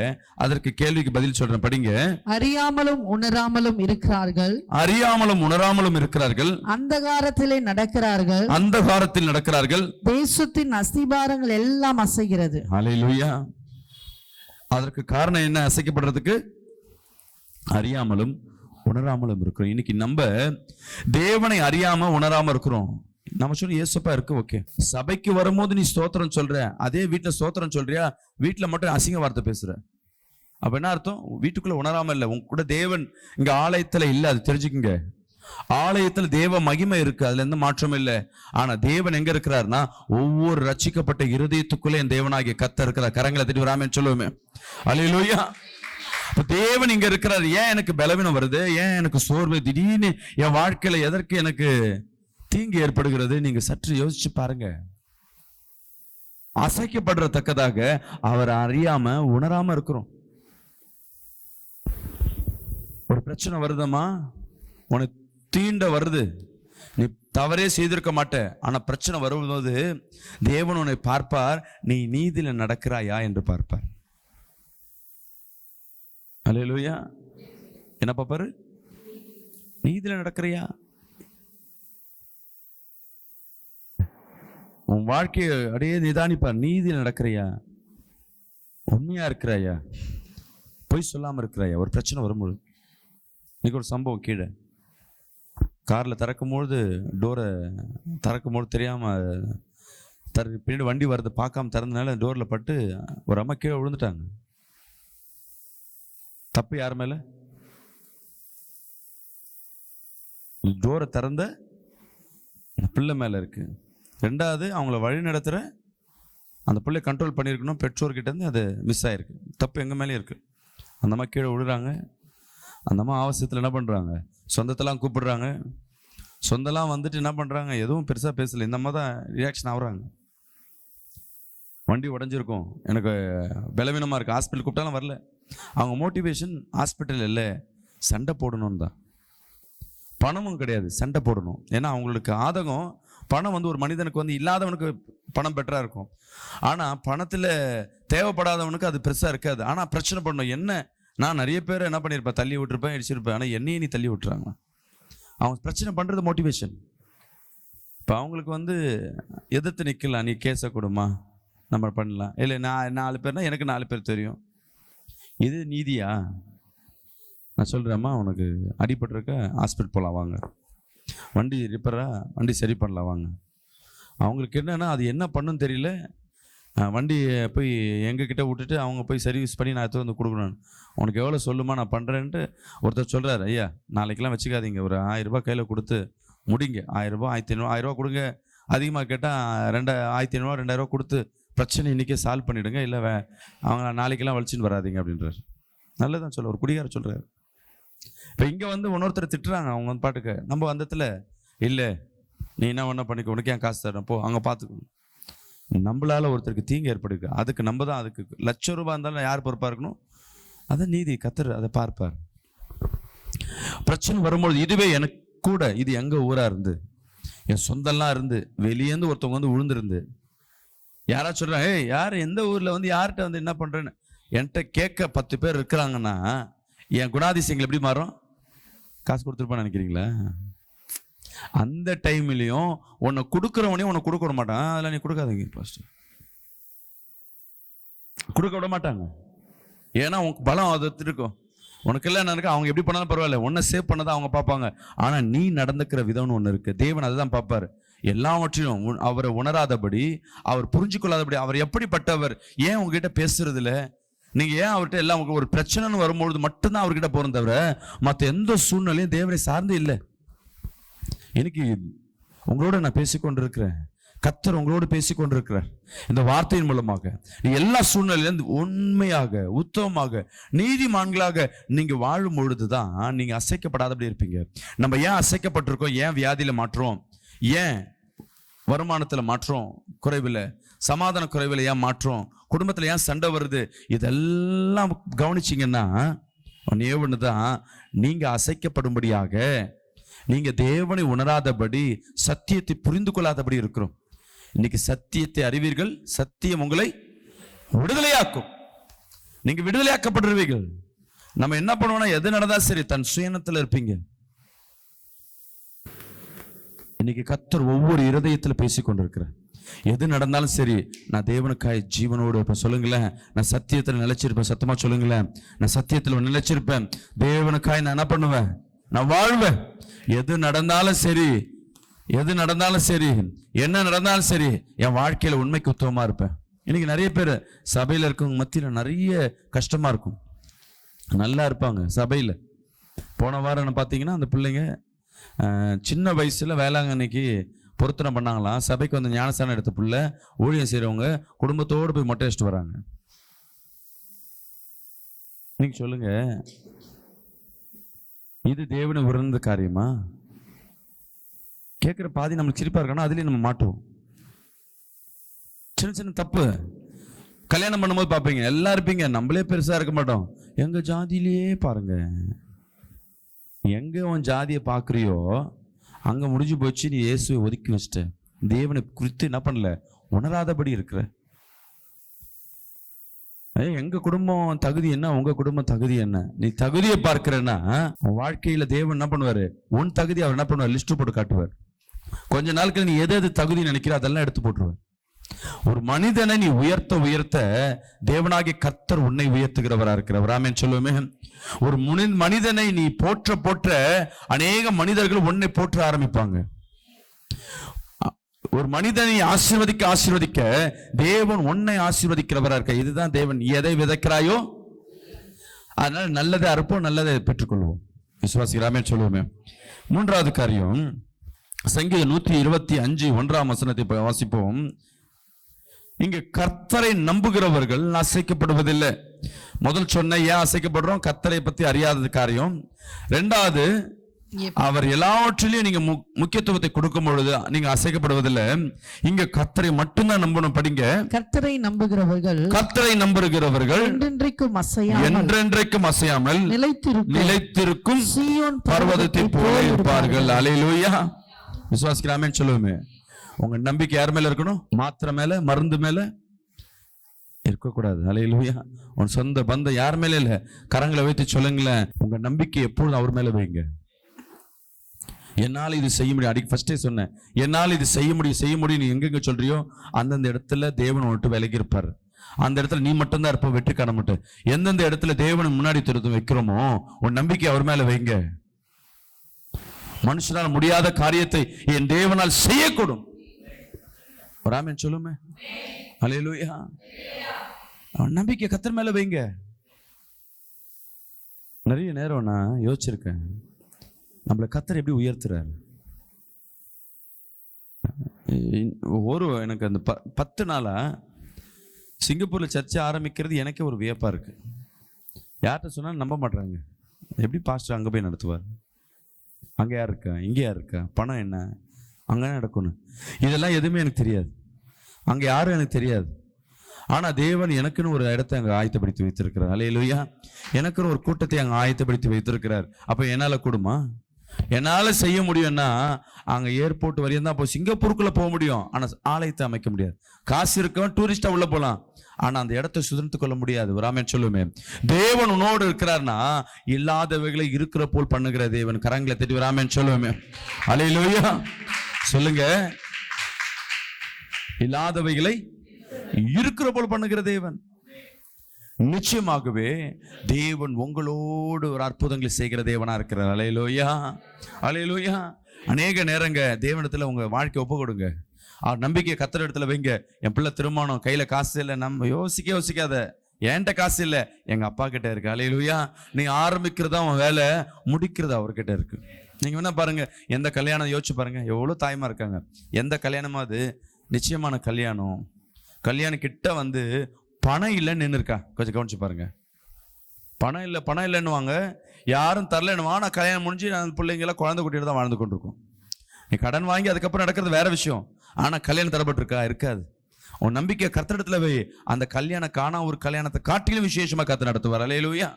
அதற்கு கேள்விக்கு பதில் சொல்றேன், படிங்க. அறியாமலும் உணராமலும் இருக்கிறார்கள். அறியாமலும் உணராமலும் இருக்கிறார்கள். அந்தகாரத்திலே நடக்கிறார்கள். அந்தகாரத்தில் நடக்கிறார்கள். தேசத்தின் அஸ்திபாரங்கள் எல்லாம் அசைகிறது. ஹல்லேலூயா. அதற்கு காரணம் என்ன? அசைக்கப்படுறதுக்கு அறியாமலும் உணராமலும் இருக்கிறோம். இன்னைக்கு நம்ம தேவனை அறியாம உணராம இருக்கிறோம். நம்ம சொல்லி ஏசப்பா இருக்கு, ஓகே. சபைக்கு வரும்போது நீ ஸ்தோத்திரம் சொல்ற, அதே வீட்டுல ஸ்தோத்திரம் சொல்றியா? வீட்டுல மட்டும் அசிங்க வார்த்தை பேசுற. அப்ப என்ன அர்த்தம்? வீட்டுக்குள்ள உணராம இல்ல. உங்க கூட தேவன் இங்க ஆலயத்துல இல்ல, அது தெரிஞ்சுக்குங்க. ஆலயத்துல தேவ மகிமை இருக்கு, அதுல எந்த மாற்றமும் இல்லை. ஆனா தேவன் எங்க இருக்கிறார்னா, ஒவ்வொரு ரட்சிக்கப்பட்ட இருதயத்துக்குள்ளே என் தேவனாகிய கர்த்தர் இருக்கிறார். கரங்களை தட்டி வராமன்னு சொல்லுவோமே. அல்லேலூயா. தேவன் இங்க இருக்கிறார். ஏன் எனக்கு பலவீனம் வருது? ஏன் எனக்கு சோர்வு? திடீர்னு என் வாழ்க்கையில எதற்கு எனக்கு தீங்கு ஏற்படுகிறது? நீங்க சற்று யோசிச்சு பாருங்க. அசைக்கப்படுறதக்கதாக அவர் அறியாம உணராம இருக்கிறோம். ஒரு பிரச்சனை வருதமா, உனக்கு தீண்ட வருது, நீ தவறே செய்திருக்க மாட்ட. ஆனா பிரச்சனை வரும்போது தேவன் உன்னை பார்ப்பார், நீ நீதியில நடக்கிறாயா என்று பார்ப்பார். அல்லேலூயா. என்ன பாப்பாரு? நீதியில நடக்கிறியா? உன் வாழ்க்கையை அப்படியே நிதானிப்பார். நீதியில நடக்கிறியா? உண்மையா இருக்கிறாயா? பொய் சொல்லாம இருக்கிறாயா? ஒரு பிரச்சனை வரும்போது, இன்னைக்கு ஒரு சம்பவம், கீழே கார்ல திறக்கும்பொழுது, டோரை திறக்கும்போது தெரியாம பின்னாடி வண்டி வர்றது பார்க்காம திறந்தனால டோர்ல பட்டு ஒரு அம்மா கீழே விழுந்துட்டாங்க. தப்பு யார் மேல? டோரை திறந்த பிள்ளை மேல இருக்கு. 2வது அவங்கள வழி நடத்துற அந்த பிள்ளை கண்ட்ரோல் பண்ணியிருக்கணும், பெற்றோர்கிட்ட இருந்து அது மிஸ் ஆயிருக்கு. தப்பு எங்க மேலே இருக்கு. அந்த அம்மா கீழே விழுறாங்க. அந்த அம்மா அவசியத்தில் என்ன பண்றாங்க? சொந்தத்தெல்லாம் கூப்பிடுறாங்க. சொந்தெல்லாம் வந்துட்டு என்ன பண்றாங்க? எதுவும் பெருசா பேசல. இந்த அம்மா தான் ரியாக்ஷன் ஆகுறாங்க. வண்டி உடஞ்சிருக்கும், எனக்கு பலவீனமா இருக்கு, ஹாஸ்பிட்டல் கூப்பிட்டாலும் வரல. அவங்க மோட்டிவேஷன் ஹாஸ்பிட்டல் இல்லை, சண்டை போடணும் தான். பணமும் கிடையாது, சண்டை போடணும். ஏன்னா அவங்களுக்கு ஆதகம் பணம் வந்து ஒரு மனிதனுக்கு வந்து இல்லாதவனுக்கு பணம் பெட்டரா இருக்கும். ஆனா பணத்துல தேவைப்படாதவனுக்கு அது பெருசா இருக்காது. ஆனா பிரச்சனை பண்ணணும். என்ன, நான் நிறைய பேர் என்ன பண்ணியிருப்பேன், தள்ளி விட்டுருப்பேன், இடிச்சிருப்பேன். ஆனா என்னையே நீ தள்ளி விட்டுறாங்க. அவங்க பிரச்சனை பண்றது மோட்டிவேஷன். இப்போ அவங்களுக்கு வந்து எதிர்த்து நிற்கலாம், நீ கேஸை கொடுமா, நம்ம பண்ணலாம். இல்லை நான் 4 பேர்னா எனக்கு 4 பேர் தெரியும், இது நீதியா? நான் சொல்கிறேம்மா, உனக்கு அடிபட்டிருக்க, ஹாஸ்பிட்டல் போகலாம் வாங்க, வண்டி ரிப்பேரா, வண்டி சரி பண்ணலாம் வாங்க. அவங்களுக்கு என்னன்னா அது என்ன பண்ணுன்னு தெரியல. வண்டியை போய் எங்ககிட்ட விட்டுட்டு அவங்க போய் சர்வீஸ் பண்ணி நான் எடுத்து வந்து கொடுக்கணும். உனக்கு எவ்வளோ சொல்லுமா, நான் பண்ணுறேன்ட்டு ஒருத்தர் சொல்கிறார். ஐயா நாளைக்கெல்லாம் வச்சுக்காதீங்க, ஒரு 1000 ரூபாய் கையில் கொடுத்து முடிங்க. 1000 ரூபாய் 1500, 1000 ரூபா கொடுங்க. அதிகமாக கேட்டால் 1500, 2000 ரூபா கொடுத்து பிரச்சனை இன்றைக்கே சால்வ் பண்ணிவிடுங்க. இல்லை அவங்க நாளைக்கெல்லாம் வலிச்சுன்னு வராதிங்க அப்படின்றார். நல்லதான் சொல்ல, ஒரு குடிகார சொல்கிறார். இப்போ இங்கே வந்து இன்னொருத்தர் திட்டுறாங்க, அவங்க வந்து பாட்டுக்கு. நம்ம வந்தத்தில் இல்லை, நீ என்ன ஒன்றா பண்ணிக்க, உனக்கு ஏன் காசு தரேன், போ அங்கே பார்த்துக்கணும். நம்மளால ஒருத்தருக்கு தீங்கு ஏற்படுக்கு, அதுக்கு நம்ம தான், அதுக்கு 1,00,000 ரூபாய் இருந்தாலும் யார் பொறுப்பாக இருக்கணும்? அதை நீதி கத்தர் அதை பார்ப்பார். பிரச்சனை வரும்பொழுது, இதுவே எனக்கு கூட, இது எங்க ஊரா இருந்து, என் சொந்தம்லாம் இருந்து வெளியேந்து ஒருத்தவங்க வந்து விழுந்திருந்து யாராச்சும் சொல்றாங்க, ஏய் யார் எந்த ஊர்ல வந்து யார்கிட்ட வந்து என்ன பண்றேன்னு என்கிட்ட கேட்க 10 பேர் இருக்கிறாங்கன்னா என் குணாதிசயங்கள் எப்படி மாறும்? காசு கொடுத்துருப்பான்னு நினைக்கிறீங்களா? அந்த டைம்லயும் உன்னை கொடுக்குறவனையும் உன்னை கொடுக்க விட மாட்டான். அதெல்லாம் நீ கொடுக்காதீங்க பாஸ்டர், கொடுக்க விட மாட்டாங்க. ஏன்னா உனக்கு பலம் அது இருக்கும். உனக்கு எல்லாம் என்ன இருக்கு, அவங்க எப்படி பண்ணாலும் பரவாயில்ல, உன்னை சேவ் பண்ணதான் அவங்க பார்ப்பாங்க. ஆனா நீ நடந்துக்கிற விதம்னு ஒண்ணு இருக்கு. தேவன் அதுதான் பார்ப்பாரு. எல்லாவற்றையும் அவரை உணராதபடி, அவர் புரிஞ்சு கொள்ளாதபடி, அவர் எப்படிப்பட்டவர், ஏன் உங்ககிட்ட பேசுறது இல்ல, நீங்க ஏன் அவர்கிட்ட எல்லாம் ஒரு பிரச்சனைன்னு வரும்பொழுது மட்டும்தான் அவர்கிட்ட போறோம் தவிர மற்ற எந்த சூழ்நிலையும் தேவனை சார்ந்து இல்லை. இன்னைக்கு உங்களோட நான் பேசிக்கொண்டிருக்கிறேன், கர்த்தர் உங்களோடு பேசிக்கொண்டிருக்கிறார். இந்த வார்த்தையின் மூலமாக நீ எல்லா சூழ்நிலையிலிருந்து உண்மையாக உத்தமமாக நீதிமான்களாக நீங்க வாழும் பொழுதுதான் நீங்க அசைக்கப்படாதபடி இருப்பீங்க. நம்ம ஏன் அசைக்கப்பட்டிருக்கோம்? ஏன் வியாதியில மாற்றோம்? ஏன் வருமானத்துல மாற்றம் குறைவில், சமாதான குறைவில் ஏன் மாற்றம், குடும்பத்துல ஏன் சண்டை வருது? இதெல்லாம் கவனிச்சிங்கன்னா ஒன்னே ஒண்ணுதான், நீங்க அசைக்கப்படும்படியாக, நீங்க தேவனை உணராதபடி, சத்தியத்தை புரிந்து கொள்ளாதபடி இருக்கிறோம். இன்னைக்கு சத்தியத்தை அறிவீர்கள், சத்தியம் உங்களை விடுதலையாக்கும். நீங்க விடுதலையாக்கப்படுவீர்கள். நம்ம என்ன பண்ணுவோம்னா, எது நடந்தா சரி தன் சுயநத்துல இருப்பீங்க. இன்னைக்கு கர்த்தர் ஒவ்வொரு இருதயத்துல பேசிக்கொண்டிருக்கிறார். எது நடந்தாலும் சரி, நான் தேவனுக்காய் ஜீவனோடு இருப்பேன். சொல்லுங்களேன், நான் சத்தியத்துல நிலைச்சிருப்பேன். சத்தமா சொல்லுங்களேன், நான் சத்தியத்துல நிலைச்சிருப்பேன். தேவனுக்காய் நான் என்ன பண்ணுவேன்? நான் வாழ்வேன். எது நடந்தாலும் சரி, எது நடந்தாலும் சரி, என்ன நடந்தாலும் சரி, என் வாழ்க்கையில உண்மைக்கு உத்தமமா இருப்பேன். இன்னைக்கு நிறைய பேர் சபையில இருக்கவங்க மத்தியில நிறைய கஷ்டமா இருக்கும். நல்லா இருப்பாங்க சபையில. போன வாரம் பார்த்தீங்கன்னா அந்த பிள்ளைங்க சின்ன வயசுல வேளாங்கண்ணிக்கு பொருத்தனை பண்ணாங்களாம். சபைக்கு வந்து ஞானஸ்தானம் எடுத்த புள்ள, ஊழியம் செய்யறவங்க குடும்பத்தோடு போய் மொட்டை அடிச்சுட்டு வராங்க. நீங்க சொல்லுங்க, இது தேவனை உணர்ந்த காரியமா? கேட்கிற பாதி நம்மளுக்கு சிரிப்பா இருக்கணும், அதுலயும் நம்ம மாட்டுவோம். சின்ன சின்ன தப்பு. கல்யாணம் பண்ணும்போது பார்ப்பீங்க, எல்லாம் இருப்பீங்க, நம்மளே பெருசா இருக்க மாட்டோம். எங்க ஜாதியிலேயே பாருங்க, எங்க உன் ஜாதியை பார்க்குறியோ அங்க முடிஞ்சு போச்சு. நீ இயேசுவை ஒதுக்கி வச்சிட்ட, தேவனை குறித்து என்ன பண்ணல, உணராதபடி இருக்கிற. எங்க குடும்பம் தகுதி என்ன, உங்க குடும்பம் தகுதி என்ன? நீ தகுதியை பார்க்கிறன்னா உன் வாழ்க்கையில தேவன் என்ன பண்ணுவாரு, உன் தகுதி அவர் என்ன பண்ணுவார், லிஸ்ட் போட்டு காட்டுவார். கொஞ்ச நாளுக்கு நீ எது எது தகுதி நினைக்கிற அதெல்லாம் எடுத்து போட்டுருவார். ஒரு மனிதனை நீ உயர்த்த உயர்த்த தேவனாகிய கர்த்தர் உன்னை உயர்த்துகிறவரா இருக்கிறவர். ஆமென் சொல்லுவோமே. ஒரு மனிதனை நீ போற்ற போற்ற அநேக மனிதர்கள் உன்னை போற்ற ஆரம்பிப்பாங்க. ஒரு மனிதனை ஆசீர்வதிக்க ஆசீர்வதிக்க தேவன் உன்னை ஆசீர்வதிக்கிறவரா இருக்க. இதுதான் தேவன். எதை விதைக்கிறாயோ அதனால நல்லதை அறுப்போம், நல்லதை பெற்றுக்கொள்வோம். விசுவாசிகளாமே சொல்லுவோமே. மூன்றாவது காரியம், சங்கீதம் 125 1ஆம் வசனத்தை வாசிப்போம். இங்க கர்த்தரை நம்புகிறவர்கள் அசைக்கப்படுவதில்லை. முதல் சொன்ன ஏன் அசைக்கப்படுறோம், கர்த்தரை பத்தி அறியாதது காரியம். ரெண்டாவது, அவர் எல்லாவற்றிலையும் நீங்க முக்கியத்துவத்தை கொடுக்கும் பொழுது நீங்க அசைக்கப்படுவதில்லை. இங்க கர்த்தரை மட்டும்தான் நம்பணும். படிங்க, கர்த்தரை நம்புகிறவர்கள் என்றென்றைக்கும் அசையாமல் நிலைத்திருக்கும் சீயோன் பர்வதத்தை போல இருப்பார்கள். அல்லேலூயா. விசுவாசிக்கலாமே சொல்லுவோமே. உங்க நம்பிக்கை யார் மேல இருக்கணும்? மாத்திரை மேல, மருந்து மேல இருக்கக்கூடாது. அல்லேலூயா. உன் சொந்த பந்தம் யார் மேல இல்ல, கரங்களை வைத்து சொல்லுங்களேன், உங்க நம்பிக்கை எப்பொழுதும் அவர் மேல வைங்க. என்னால் இது செய்ய முடியும். அடிக்க ஃபர்ஸ்டே சொன்னேன், என்னால் இது செய்ய முடியும். நீ எங்கெங்க சொல்றியோ அந்தந்த இடத்துல தேவன் விட்டு விலகி இருப்பார். அந்த இடத்துல நீ மட்டும்தான் இருப்ப, வெற்றி காண மாட்டேன். எந்தெந்த இடத்துல தேவனை முன்னாடி திருத்தம் வைக்கிறோமோ உன் நம்பிக்கை அவர் மேல வைங்க. மனுஷனால் முடியாத காரியத்தை என் தேவனால் செய்யக்கூடும். ஆமென் சொல்லுமே. அல்லேலூயா. நம்பிக்கை கர்த்தர் மேல வைங்க. நிறைய நேரம் நான் யோசிச்சிருக்கேன், நம்மளை கர்த்தர் எப்படி உயர்த்துறாரு. எனக்கு அந்த 10 நாளா சிங்கப்பூர்ல சர்ச்சை ஆரம்பிக்கிறது எனக்கே ஒரு வியப்பா இருக்கு. யார்கிட்ட சொன்னாலும் நம்ப மாட்டாங்க. எப்படி பாஸ்டர் அங்க போய் நடத்துவார்? அங்க யார் இருக்கா, இங்க யார் இருக்கா, பணம் என்ன, அங்கே நடக்கணும், இதெல்லாம் எதுவுமே எனக்கு தெரியாது. அங்கே யாரும் எனக்கு தெரியாது. ஆனா தேவன் எனக்குன்னு ஒரு இடத்தை அங்கே ஆயத்தப்படுத்தி வைத்திருக்கிறார். அல்லேலூயா. எனக்குன்னு ஒரு கூட்டத்தை அங்கே ஆயத்தப்படுத்தி வைத்திருக்கிறார். அப்ப என்னால கூடுமா? என்னால செய்ய முடியும்னா அங்க ஏர்போர்ட் வரையும் தான் போய் சிங்கப்பூருக்குள்ள போக முடியும், ஆனா ஆலயத்தை அமைக்க முடியாது. காசு இருக்கவன் டூரிஸ்டா உள்ள போலாம், ஆனா அந்த இடத்தை சுதந்திரத்து கொள்ள முடியாது. ஒரு ஆமென் சொல்லுமே. தேவன் உன்னோடு இருக்கிறார்னா இல்லாதவைகளை இருக்கிற போல் பண்ணுகிற தேவன். கரங்களை தட்டி ஒரு ஆமென் சொல்லுமே. அல்லேலூயா சொல்லுங்க. இல்லாதவைகளை இருக்கிற போல் பண்ணுகிற தேவன். நிச்சயமாகவே தேவன் உங்களோடு ஒரு அற்புதங்களை செய்கிற தேவனா இருக்கிறார். அல்லேலூயா அல்லேலூயா. அநேக நேரங்க தேவனிடத்துல உங்க வாழ்க்கை ஒப்பு கொடுங்க. நம்பிக்கை கர்த்தர் இடத்துல வைங்க. என் பிள்ளை திருமணம், கையில காசு இல்லை, நம்ம யோசிக்காத. என்கிட்ட காசு இல்லை, எங்க அப்பா கிட்ட இருக்கு. அல்லேலூயா. நீ ஆரம்பிக்கிறதா அவன் வேலை, முடிக்கிறதா அவர்கிட்ட இருக்கு. நீங்க வேணா பாருங்க, எந்த கல்யாணம் யோசிச்சு பாருங்க, எவ்வளவு தாய்மா இருக்காங்க. எந்த கல்யாணமா அது நிச்சயமான கல்யாணம் கிட்ட வந்து பணம் இல்லைன்னு நின்று இருக்கா? கொஞ்சம் கவனிச்சு பாருங்க. பணம் இல்லைன்னு வாங்க, யாரும் தரலன்னு வாங்க. நான் கல்யாணம் முடிஞ்சு அந்த பிள்ளைங்க எல்லாம் குழந்தை குட்டியோட தான் வாழ்ந்து கொண்டிருக்கோம். நீ கடன் வாங்கி அதுக்கப்புறம் நடக்கிறது வேற விஷயம், ஆனா கல்யாணம் தரப்பட்டிருக்கா? இருக்காது. உன் நம்பிக்கை கர்த்தரிடத்துல வை. அந்த கல்யாணம் காணா ஒரு கல்யாணத்தை காட்டிலும் விசேஷமா கர்த்தர் நடத்துவார். அல்லேலூயா.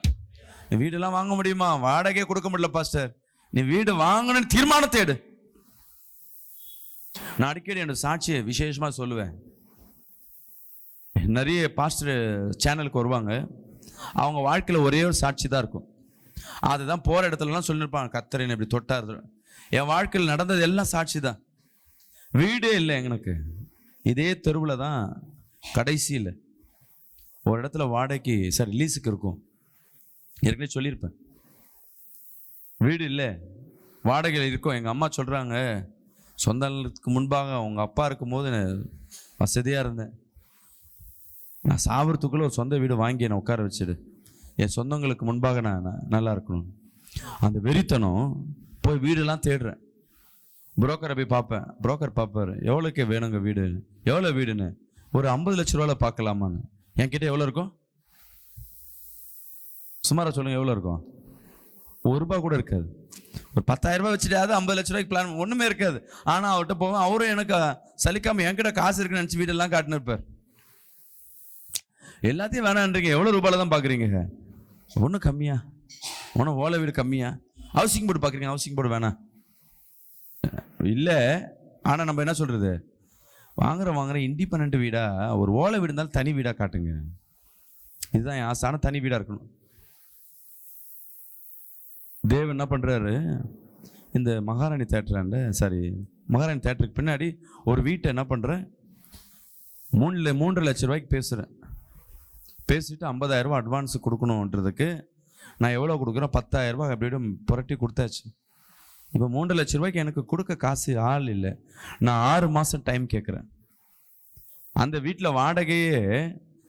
நீ வீடெல்லாம் வாங்க முடியுமா? வாடகையே கொடுக்க முடியல பாஸ்டர். நீ வீடு வாங்கணும்னு தீர்மானத்தை எடு. நான் அடிக்கடி என்னோட சாட்சியை விசேஷமா சொல்லுவேன். நிறைய பாஸ்டர் சேனலுக்கு வருவாங்க, அவங்க வாழ்க்கையில ஒரே ஒரு சாட்சி தான் இருக்கும். அதுதான் போற இடத்துலலாம் சொல்லியிருப்பாங்க, கர்த்தர் என்னை இப்படி தொட்டார். என் வாழ்க்கையில் நடந்தது எல்லாம் சாட்சி தான். வீடே இல்லை எனக்கு, இதே தெருவில் தான் கடைசியில் ஒரு இடத்துல வாடகைக்கு லீஸுக்கு இருக்கும். ஏற்கனவே சொல்லியிருப்பேன், வீடு இல்லை, வாடகையில் இருக்கும். எங்கள் அம்மா சொல்கிறாங்க, சொந்தத்துக்கு முன்பாக உங்க அப்பா இருக்கும்போது வசதியாக இருந்தேன், நான் சாவறதுக்குள்ள ஒரு சொந்த வீடு வாங்கி என்னை உட்கார வச்சுடு, என் சொந்தங்களுக்கு முன்பாக நான் நல்லா இருக்கணும். அந்த வெறித்தனம் போய் வீடெல்லாம் தேடுறேன். புரோக்கரை போய் பார்ப்பேன், புரோக்கர் பார்ப்பாரு, எவ்வளோக்கே வேணுங்க வீடு, எவ்வளோ வீடுன்னு. ஒரு 50 லட்ச ரூபாவில் பார்க்கலாமான்னு. என்கிட்ட எவ்வளோ இருக்கும் சுமாரா சொல்லுங்க, எவ்வளோ இருக்கும்? ₹1 கூட இருக்காது. ஒரு 10,000 ரூபாய் வச்சுட்டு 50 லட்ச ரூபாய்க்கு பிளான் ஒன்றுமே இருக்காது. ஆனால் அவர்கிட்ட போவேன், அவரும் எனக்கு சலிக்காம என்கிட்ட காசு இருக்குன்னு நினச்சி வீடெல்லாம் காட்டுன்னு இருப்பார். எல்லாத்தையும் வேணான்றீங்க, எவ்வளோ ரூபாயில தான் பார்க்குறீங்க? ஒன்றும் கம்மியா, ஒன்றும் ஓலை வீடு கம்மியா? ஹவுசிங் போர்டு பார்க்குறீங்க, ஹவுசிங் போர்டு வேணாம் இல்லை. ஆனால் நம்ம என்ன சொல்றது, வாங்குற இண்டிபெண்ட் வீடா, ஒரு ஓலை வீடு இருந்தாலும் தனி வீடா காட்டுங்க. இதுதான் என் ஆசை. ஆனால் தனி வீடா இருக்கணும். தேவன் என்ன பண்றாரு, இந்த மகாராணி தேட்டருக்கு பின்னாடி ஒரு வீட்டை என்ன பண்றேன், 3 லட்ச ரூபாய்க்கு பேசிட்டு 50,000 ரூபாய் அட்வான்ஸ் கொடுக்கணுன்றதுக்கு நான் எவ்வளோ கொடுக்குறேன், 10,000 ரூபாய் அப்படி புரட்டி கொடுத்தாச்சு. இப்போ 3 லட்ச ரூபாய்க்கு எனக்கு கொடுக்க காசு ஆள் இல்லை. நான் 6 மாதம் டைம் கேட்குறேன். அந்த வீட்டில் வாடகையே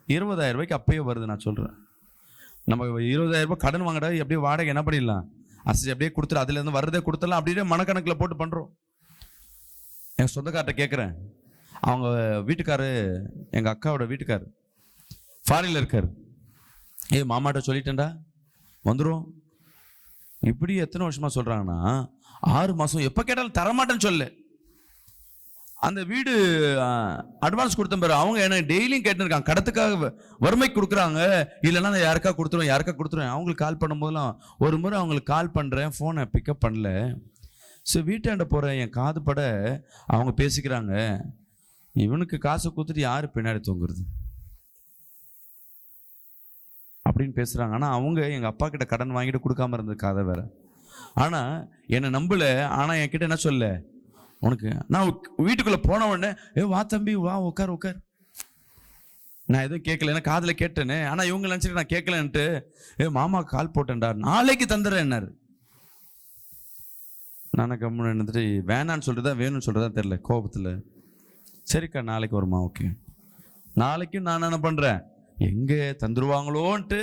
20,000 ரூபாய்க்கு அப்பயே வருது. நான் சொல்கிறேன், நம்ம 20,000 ரூபாய் கடன் வாங்கடா, அப்படியே வாடகை என்ன பண்ணிடலாம், அசை அப்படியே கொடுத்துரு, அதுலேருந்து வர்றதே கொடுத்துடலாம், அப்படியே மனக்கணக்கில் போட்டு பண்ணுறோம். என் சொந்தக்கார்ட்ட கேட்குறேன், அவங்க வீட்டுக்காரு, எங்கள் அக்காவோட வீட்டுக்காரு ஃபாரின்ல இருக்காரு. மாமாட்ட சொல்லிட்டேன்டா வந்துடும். இப்படி எத்தனை வருஷமா சொல்றாங்கன்னா 6 மாசம் எப்போ கேட்டாலும் தரமாட்டேன்னு சொல்லு. அந்த வீடு அட்வான்ஸ் கொடுத்த பாரு, அவங்க என்ன டெய்லியும் கேட்டுருக்காங்க, கடத்துக்காக வறுமைக்கு கொடுக்குறாங்க, இல்லைன்னா நான் யாருக்கா கொடுத்துருவேன். அவங்களுக்கு கால் பண்ணும்போதெல்லாம், ஒரு முறை அவங்களுக்கு கால் பண்ணுறேன், ஃபோனை பிக்கப் பண்ணல. ஸோ வீட்டாண்ட போகிறேன், என் காது பட அவங்க பேசிக்கிறாங்க, இவனுக்கு காசை கொடுத்துட்டு யார் பின்னாடி தூங்குறது அப்படின்னு பேசுகிறாங்க. ஆனால் அவங்க எங்கள் அப்பா கிட்ட கடன் வாங்கிட்டு கொடுக்காம இருந்தது கதை வேற. ஆனால் என்னை நம்பலை. ஆனால் என்கிட்ட என்ன சொல்ல, உனக்கு நான் வீட்டுக்குள்ளே போன உடனே வா தம்பி வா உட்கார். நான் எதுவும் கேட்கல, ஏன்னா காதில் கேட்டேன்னு. ஆனால் இவங்க நினச்சிட்டு நான் கேட்கலன்ட்டு மாமா கால் போட்டேன்டா, நாளைக்கு தந்துடுறேன்னாரு. நான் கம்முன்னு இருந்துட்டு வேணான்னு சொல்றதா வேணும்னு சொல்றதா தெரியல, கோபத்தில் சரிக்கா நாளைக்கு வருமா, ஓகே. நாளைக்கும் நான் என்ன பண்ணுறேன், எங்கே தந்துருவாங்களோன்ட்டு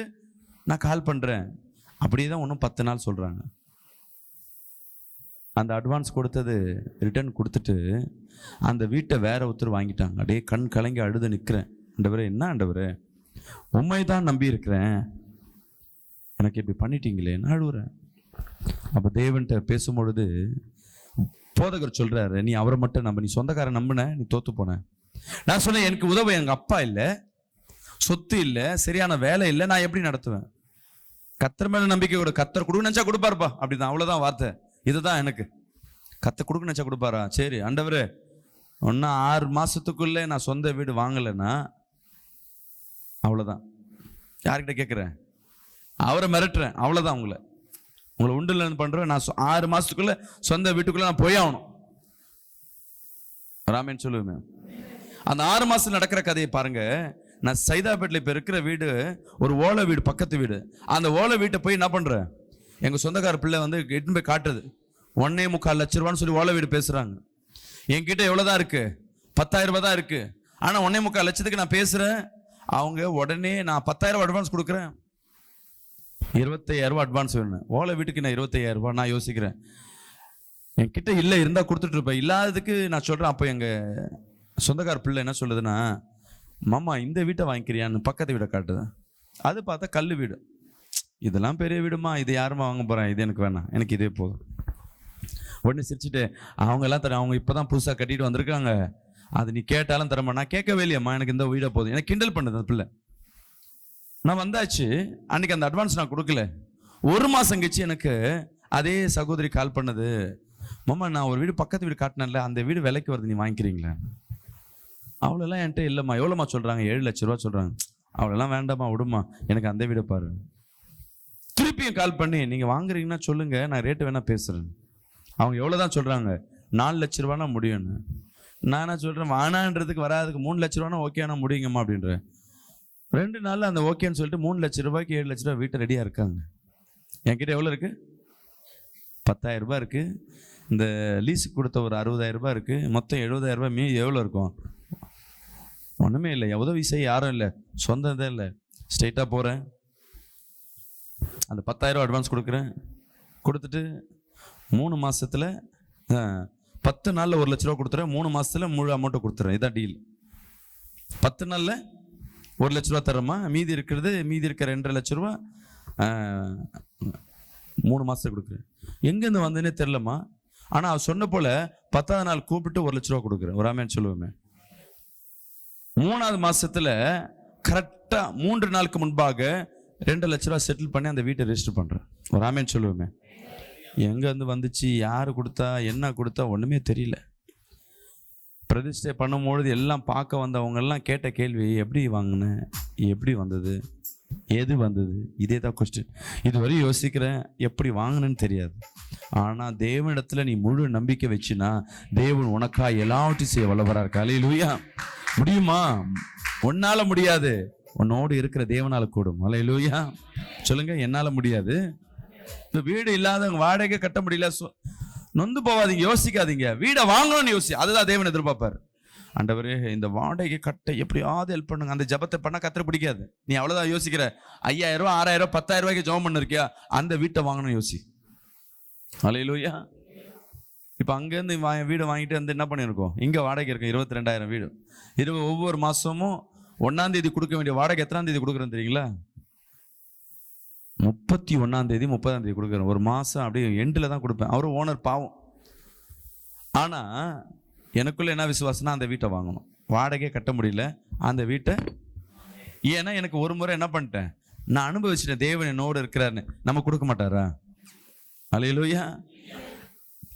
நான் கால் பண்ணுறேன். அப்படியே தான் இன்னும் 10 நாள் சொல்கிறாங்க. அந்த அட்வான்ஸ் கொடுத்தது ரிட்டர்ன் கொடுத்துட்டு அந்த வீட்டை வேற ஒருத்தர் வாங்கிட்டாங்க. அப்படியே கண் கலங்கி அழுது நிற்கிறேன். ஆண்டவரே, என்ன ஆண்டவரே, உண்மை தான் நம்பி இருக்கிறேன், எனக்கு இப்படி பண்ணிட்டீங்களே, நான் அழுவுறேன். அப்போ தேவன்கிட்ட பேசும்பொழுது போதகர் சொல்றாரு, நீ அவரை மட்டும் நம்ப, நீ சொந்தக்காரன் நம்பின, நீ தோத்து போன. நான் சொன்னேன், எனக்கு உதவ எங்க அப்பா இல்லை, சொத்து இல்லை, சரியான வேலை இல்லை, நான் எப்படி நடத்துவேன்? கர்த்தர் மேல நம்பிக்கை கொடு, கர்த்தர் கொடுக்க நினைச்சா கொடுப்பாருப்பா, அப்படிதான், அவ்வளவுதான் வார்த்தை. இதுதான் எனக்கு. கத்த கொடுக்க நினைச்சா கொடுப்பாரா? சரி ஆண்டவரே, ஒன்னும் 6 மாசத்துக்குள்ளே நான் சொந்த வீடு வாங்கலைன்னா அவ்வளோதான். யார்கிட்ட கேட்குறேன்? அவரை மிரட்டுறேன், அவ்வளோதான். உங்களை உண்டுலன்னு பண்றேன். நான் 6 மாசத்துக்குள்ள சொந்த வீட்டுக்குள்ள நான் போய் ஆகணும். ராமேன் சொல்லுவேன். அந்த 6 மாசம் நடக்கிற கதையை பாருங்க. நான் சைதாப்பேட்டில் இப்போ இருக்கிற வீடு ஒரு ஓலை வீடு, பக்கத்து வீடு. அந்த ஓலை வீட்டை போய் என்ன பண்றேன், எங்க சொந்தக்கார பிள்ளை வந்து எட்டுன்னு போய் காட்டுது. 1.25 லட்ச ரூபான்னு சொல்லி ஓலை வீடு பேசுறாங்க. என்கிட்ட எவ்வளவுதான் இருக்கு? 10,000 ரூபாய் தான் இருக்கு. ஆனா 1.25 லட்சத்துக்கு நான் பேசுறேன். அவங்க உடனே நான் 10,000 அட்வான்ஸ் கொடுக்குறேன். 25,000 அட்வான்ஸ் வேணும். ஓலை வீட்டுக்கு நான் 25,000. நான் யோசிக்கிறேன், என்கிட்ட இல்லை, இருந்தா கொடுத்துட்டு இருப்பேன். இல்லாததுக்கு நான் சொல்றேன். அப்போ எங்க சொந்தக்கார பிள்ளை என்ன சொல்லுதுன்னா, மாமா இந்த வீட்டை வாங்கிக்கிறியான்னு பக்கத்து வீடை காட்டுது. அது பார்த்தா கல் வீடு. இதெல்லாம் பெரிய வீடுமா, இது யாருமா வாங்க போறேன், இது எனக்கு வேணாம், எனக்கு இதே போதும். உடனே சிரிச்சுட்டு, அவங்க எல்லாம் தர, அவங்க இப்பதான் புதுசா கட்டிட்டு வந்திருக்காங்க, அது நீ கேட்டாலும் தரமா. நான் கேட்கவே இல்லையம்மா, எனக்கு இந்த வீடை போதும். எனக்கு கிண்டல் பண்ணுது அந்த பிள்ளை. நான் வந்தாச்சு, அன்னைக்கு அந்த அட்வான்ஸ் நான் கொடுக்கல. 1 மாசம் கழிச்சு எனக்கு அதே சகோதரி கால் பண்ணது, மாமா நான் ஒரு வீடு பக்கத்து வீடு காட்டினேன்ல, அந்த வீடு விலைக்கு வருது, நீ வாங்கிக்கிறீங்களா? அவ்வளோலாம் என்கிட்ட இல்லைம்மா. எவ்வளோமா சொல்கிறாங்க? 7 லட்ச ரூபா சொல்கிறாங்க. அவ்வளோலாம் வேண்டாம்மா, விடுமா, எனக்கு அந்த வீடை பாரு. திருப்பியும் கால் பண்ணி, நீங்கள் வாங்குறீங்கன்னா சொல்லுங்க, நான் ரேட்டு வேணா பேசுகிறேன். அவங்க எவ்வளோதான் சொல்கிறாங்க? 4 லட்ச ரூபானா முடியும்னு. நான் என்ன சொல்கிறேன், வானான்றதுக்கு வராதுக்கு 3 லட்ச ரூபானா ஓகேனா முடியுங்கம்மா அப்படின்றேன். 2 நாளில் அந்த ஓகேன்னு சொல்லிட்டு 3 லட்ச ரூபாய்க்கு 7 லட்ச ரூபா வீட்டை ரெடியாக இருக்காங்க. என்கிட்ட எவ்வளோ இருக்குது? 10,000 ரூபாய் இருக்குது. இந்த லீஸுக்கு கொடுத்த ஒரு 60,000 ரூபாய் இருக்குது. மொத்தம் 70,000 ரூபாய். மீதி எவ்வளோ இருக்கும்? ஒன்றுமே இல்லை. உதவி செய்ய யாரும் இல்லை, சொந்ததே இல்லை. ஸ்ட்ரெயிட்டாக போகிறேன், அந்த 10,000 அட்வான்ஸ் கொடுக்குறேன். கொடுத்துட்டு 3 மாசத்துல 10 நாளில் 1 லட்ச ரூபா கொடுத்துறேன். 3 மாசத்துல முழு அமௌண்ட்டை கொடுத்துறேன். இதான் டீல். 10 நாளில் 1 லட்ச ரூபா தரமா, மீதி இருக்கிற 2.5 லட்ச ரூபா 3 மாசத்துக்கு கொடுக்குறேன். எங்கேருந்து வந்தேன்னே தெரிலம்மா. ஆனால் அவ சொன்ன போல 10ஆவது நாள் கூப்பிட்டு 1 லட்ச ரூபா கொடுக்குறேன். ஒரு ஆமேன்னு சொல்லுவேமே. 3ஆவது மாசத்துல கரெக்டா 3 நாளுக்கு முன்பாக 2 லட்ச ரூபா செட்டில் பண்ணி அந்த வீட்டை ரெஜிஸ்டர் பண்றேன். ஒரு ஆமேன்னு சொல்லுவேமே. எங்க இருந்து வந்துச்சு, யாரு கொடுத்தா, என்ன கொடுத்தா ஒண்ணுமே தெரியல. பிரதிஷ்டை பண்ணும்பொழுது எல்லாம் பார்க்க வந்தவங்க எல்லாம் கேட்ட கேள்வி, எப்படி வாங்கினேன், எப்படி வந்தது, எது வந்தது, இதே தான் கொஸ்டின். இதுவரை யோசிக்கிறேன், எப்படி வாங்கினேன்னு தெரியாது. ஆனா தேவனிடத்துல நீ முழு நம்பிக்கை வச்சுனா தேவன் உனக்கா எல்லாவற்றையும் செய்ய வல்லவரா இருக்கா. அல்லேலூயா. முடியுமா? உன்னால முடியாது, உன்னோடு இருக்கிற தேவனால கூடும். அல்லேலூயா. சொல்லுங்க, என்னால முடியாது. இந்த வீடு இல்லாதவங்க வாடகை கட்ட முடியல, நொந்து போவாதீங்க, யோசிக்காதீங்க. வீடை வாங்கணும்னு யோசி. அதுதான் தேவன் எதிர்பார்ப்பாரு. ஆண்டவரே இந்த வாடகை கட்ட எப்படியாவது ஹெல்ப் பண்ணுங்க. அந்த ஜபத்தை பண்ணா கத்தரை பிடிக்காது. நீ அவ்வளவுதான் யோசிக்கிற. 5,000 ரூபாய் 6,000 ரூபாய் 10,000 ரூபாய்க்கு ஜெபம் பண்ணிருக்கியா, அந்த வீட்டை வாங்கணும் யோசி. அல்லேலூயா. இப்ப அங்கேருந்து வீடு வாங்கிட்டு வந்து என்ன பண்ணிருக்கோம், இங்க வாடகை இருக்கும் 22,000 வீடு. ஒவ்வொரு மாசமும் 1ஆம் தேதி கொடுக்க வேண்டிய வாடகை எத்தனாம் தேதி கொடுக்குறேன்னு தெரியுங்களா? 31ஆம் தேதி 30ஆம் தேதி கொடுக்குறேன். ஒரு மாசம் அப்படியே எண்டில் தான் கொடுப்பேன். அவரும் ஓனர் பாவம். ஆனா எனக்குள்ள என்ன விசுவாசம்னா, அந்த வீட்டை வாங்கணும். வாடகையே கட்ட முடியல அந்த வீட்டை. ஏன்னா எனக்கு ஒரு முறை என்ன பண்ணிட்டேன், நான் அனுபவிச்சிட்டேன். தேவன் என்னோடு இருக்கிறாருன்னு. நம்ம கொடுக்க மாட்டாரா? அல்லேலூயா.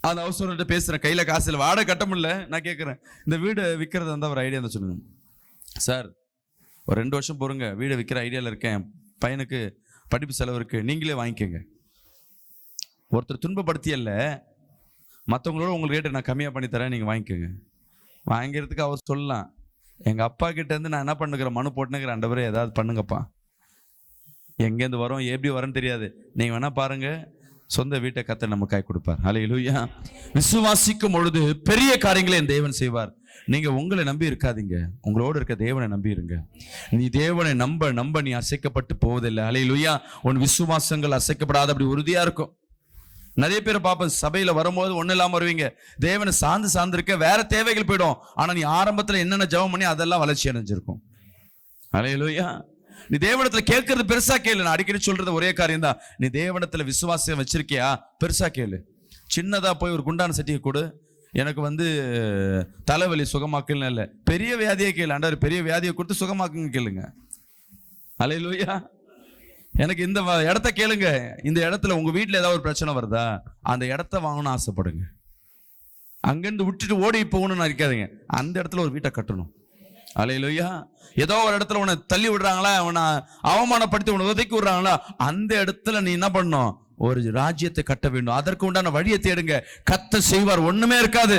அந்த அவசரம் பேசுறேன், கையில காசு இல்லை, வாடகை கட்ட முடியல. நான் கேட்குறேன், இந்த வீடு விற்கிறது வந்து ஒரு ஐடியா தான் சொல்லுங்க சார். ஒரு 2 வருஷம் பொறுங்க, வீடை விற்கிற ஐடியாவில் இருக்கேன். பையனுக்கு படிப்பு செலவு இருக்கு, நீங்களே வாங்கிக்கோங்க. ஒருத்தர் துன்பப்படுத்தியல்ல, மற்றவங்களோட உங்களுக்கு ரேட்டை நான் கம்மியாக பண்ணி தரேன், நீங்கள் வாங்கிக்கோங்க. வாங்கிறதுக்கு அவர் சொல்லலாம், எங்கள் அப்பா கிட்ட இருந்து நான் என்ன பண்ணுக்கிறேன், மனு போட்டுனுக்கிறேன், ஆண்டவரே ஏதாவது பண்ணுங்கப்பா. எங்கேருந்து வரோம், எப்படி வரோன்னு தெரியாது. நீங்கள் வேணா பாருங்க, சொந்த வீட்டை கத்த நம்ம கை கொடுப்பார். அல்லேலூயா. விசுவாசிக்கும் பொழுது பெரிய காரியங்களை என் தேவன் செய்வார். நீங்க உங்களை நம்பி இருக்காதீங்க, உங்களோடு இருக்க தேவனை நம்பி இருங்க. நீ தேவனை நம்ப நம்ப நீ அசைக்கப்பட்டு போவதில்லை. அல்லேலூயா. உன் விசுவாசங்கள் அசைக்கப்படாத அப்படி உறுதியா இருக்கும். நிறைய பேர் பாப்ப சபையில வரும்போது ஒண்ணு இல்லாம வருவீங்க, தேவனை சார்ந்து இருக்க, வேற தேவைகள் போயிடும். ஆனா நீ ஆரம்பத்துல என்னென்ன ஜெபம் பண்ணி அதெல்லாம் வளர்ச்சி அடைஞ்சிருக்கும். அல்லேலூயா. நீ தேவனத்துல கேட்கறது பெருசா கேளு. நான் அடிக்கடி சொல்றது ஒரே காரியம் தான், நீ தேவனத்துல விசுவாசம் வச்சிருக்கியா, பெருசா கேளு. சின்னதா போய் ஒரு குண்டான சட்டியை கொடு, எனக்கு வந்து தலைவலி சுகமாக்கல இல்லை, பெரிய வியாதியை கேளு. ஆண்டவர் பெரிய வியாதியை கொடுத்து சுகமாக்குங்க கேளுங்க. அல்லேலூயா. எனக்கு இந்த இடத்த கேளுங்க. இந்த இடத்துல உங்க வீட்டுல ஏதாவது ஒரு பிரச்சனை வருதா, அந்த இடத்த வாங்கணும்னு ஆசைப்படுங்க. அங்கிருந்து விட்டுட்டு ஓடி போகணும்னு இருக்காதுங்க. அந்த இடத்துல ஒரு வீட்டை கட்டணும். அல்லேலூயா. ஏதோ ஒரு இடத்துல உன்னை தள்ளி விடுறாங்களா, உன்னை அவமானப்படுத்தி உன்னை உதைக்கி விடுறாங்களா, அந்த இடத்துல நீ என்ன பண்ணணும்? ஒரு ராஜ்யத்தை கட்ட வேண்டும். அதற்கு உண்டான வழியை தேடுங்க. கர்த்தர் செய்வார். ஒண்ணுமே இருக்காது.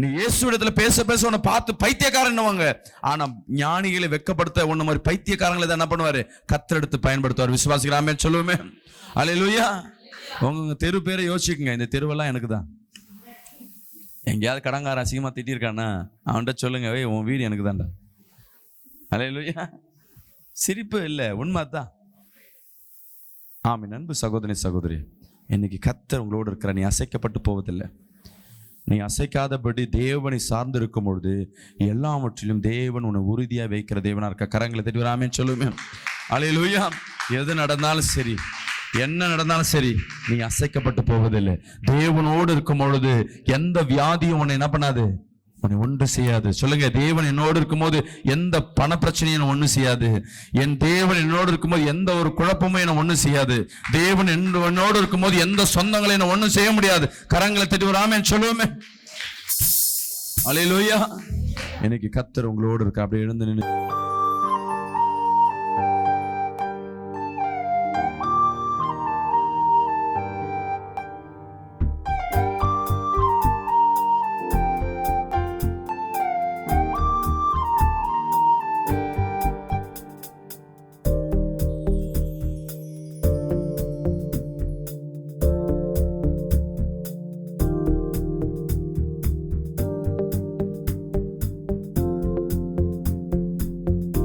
நீ இயேசு இடத்துல பேச பேச உன்னை பார்த்து பைத்தியக்காரன்னுவாங்க. ஆனா ஞானிகளை வெட்கப்படுத்த உன்ன மாதிரி பைத்தியக்காரங்களை தான் என்ன பண்ணுவாரு? கர்த்தர் எடுத்து பயன்படுத்துவார். விசுவாசிக்கிறாமே சொல்லுவோமே. அல்லேலூயா. உங்க தெரு பேரை யோசிச்சுக்குங்க. இந்த தெருவெல்லாம் எனக்கு தான். எங்கேயாவது கடங்கார அசிங்கமா திட்டிருக்கானா, அவன்கிட்ட சொல்லுங்க, உன் வீடு எனக்கு தான்டா. அல்லேலூயா. சிரிப்பு இல்லை, உண்மை தான். ஆமென். அன்பு சகோதரி சகோதரி, இன்னைக்கு கர்த்தர் உங்களோடு இருக்கிற. நீ அசைக்கப்பட்டு போவதில்லை. நீ அசைக்காதபடி தேவனை சார்ந்து இருக்கும் பொழுது எல்லாவற்றிலும் தேவன் உன்னை உறுதியா வைக்கிற தேவனா இருக்க. கரங்களை தட்டி வராமேன்னு சொல்லுவேன். அல்லேலூயா. எது நடந்தாலும் சரி, என்ன நடந்தாலும் சரி, நீ அசைக்கப்பட்டு போவதில்லை. தேவனோடு இருக்கும் பொழுது எந்த வியாதியும் உன்னை என்ன பண்ணாது? உன்னை ஒன்று செய்யாது. சொல்லுங்க, தேவன் என்னோடு இருக்கும்போது எந்த பண பிரச்சனையும் ஒண்ணு செய்யாது. என் தேவன் என்னோடு இருக்கும்போது எந்த ஒரு குழப்பமும் என்ன ஒண்ணு செய்யாது. தேவன் என்னோடு இருக்கும்போது எந்த சொந்தங்களை என்ன ஒண்ணும் செய்ய முடியாது. கரங்களை தட்டி ஒரு ஆமென் சொல்லுவோமே. அல்லேலூயா. இன்னைக்கு கர்த்தர் உங்களோடு இருக்க. அப்படியே எழுந்து நின்று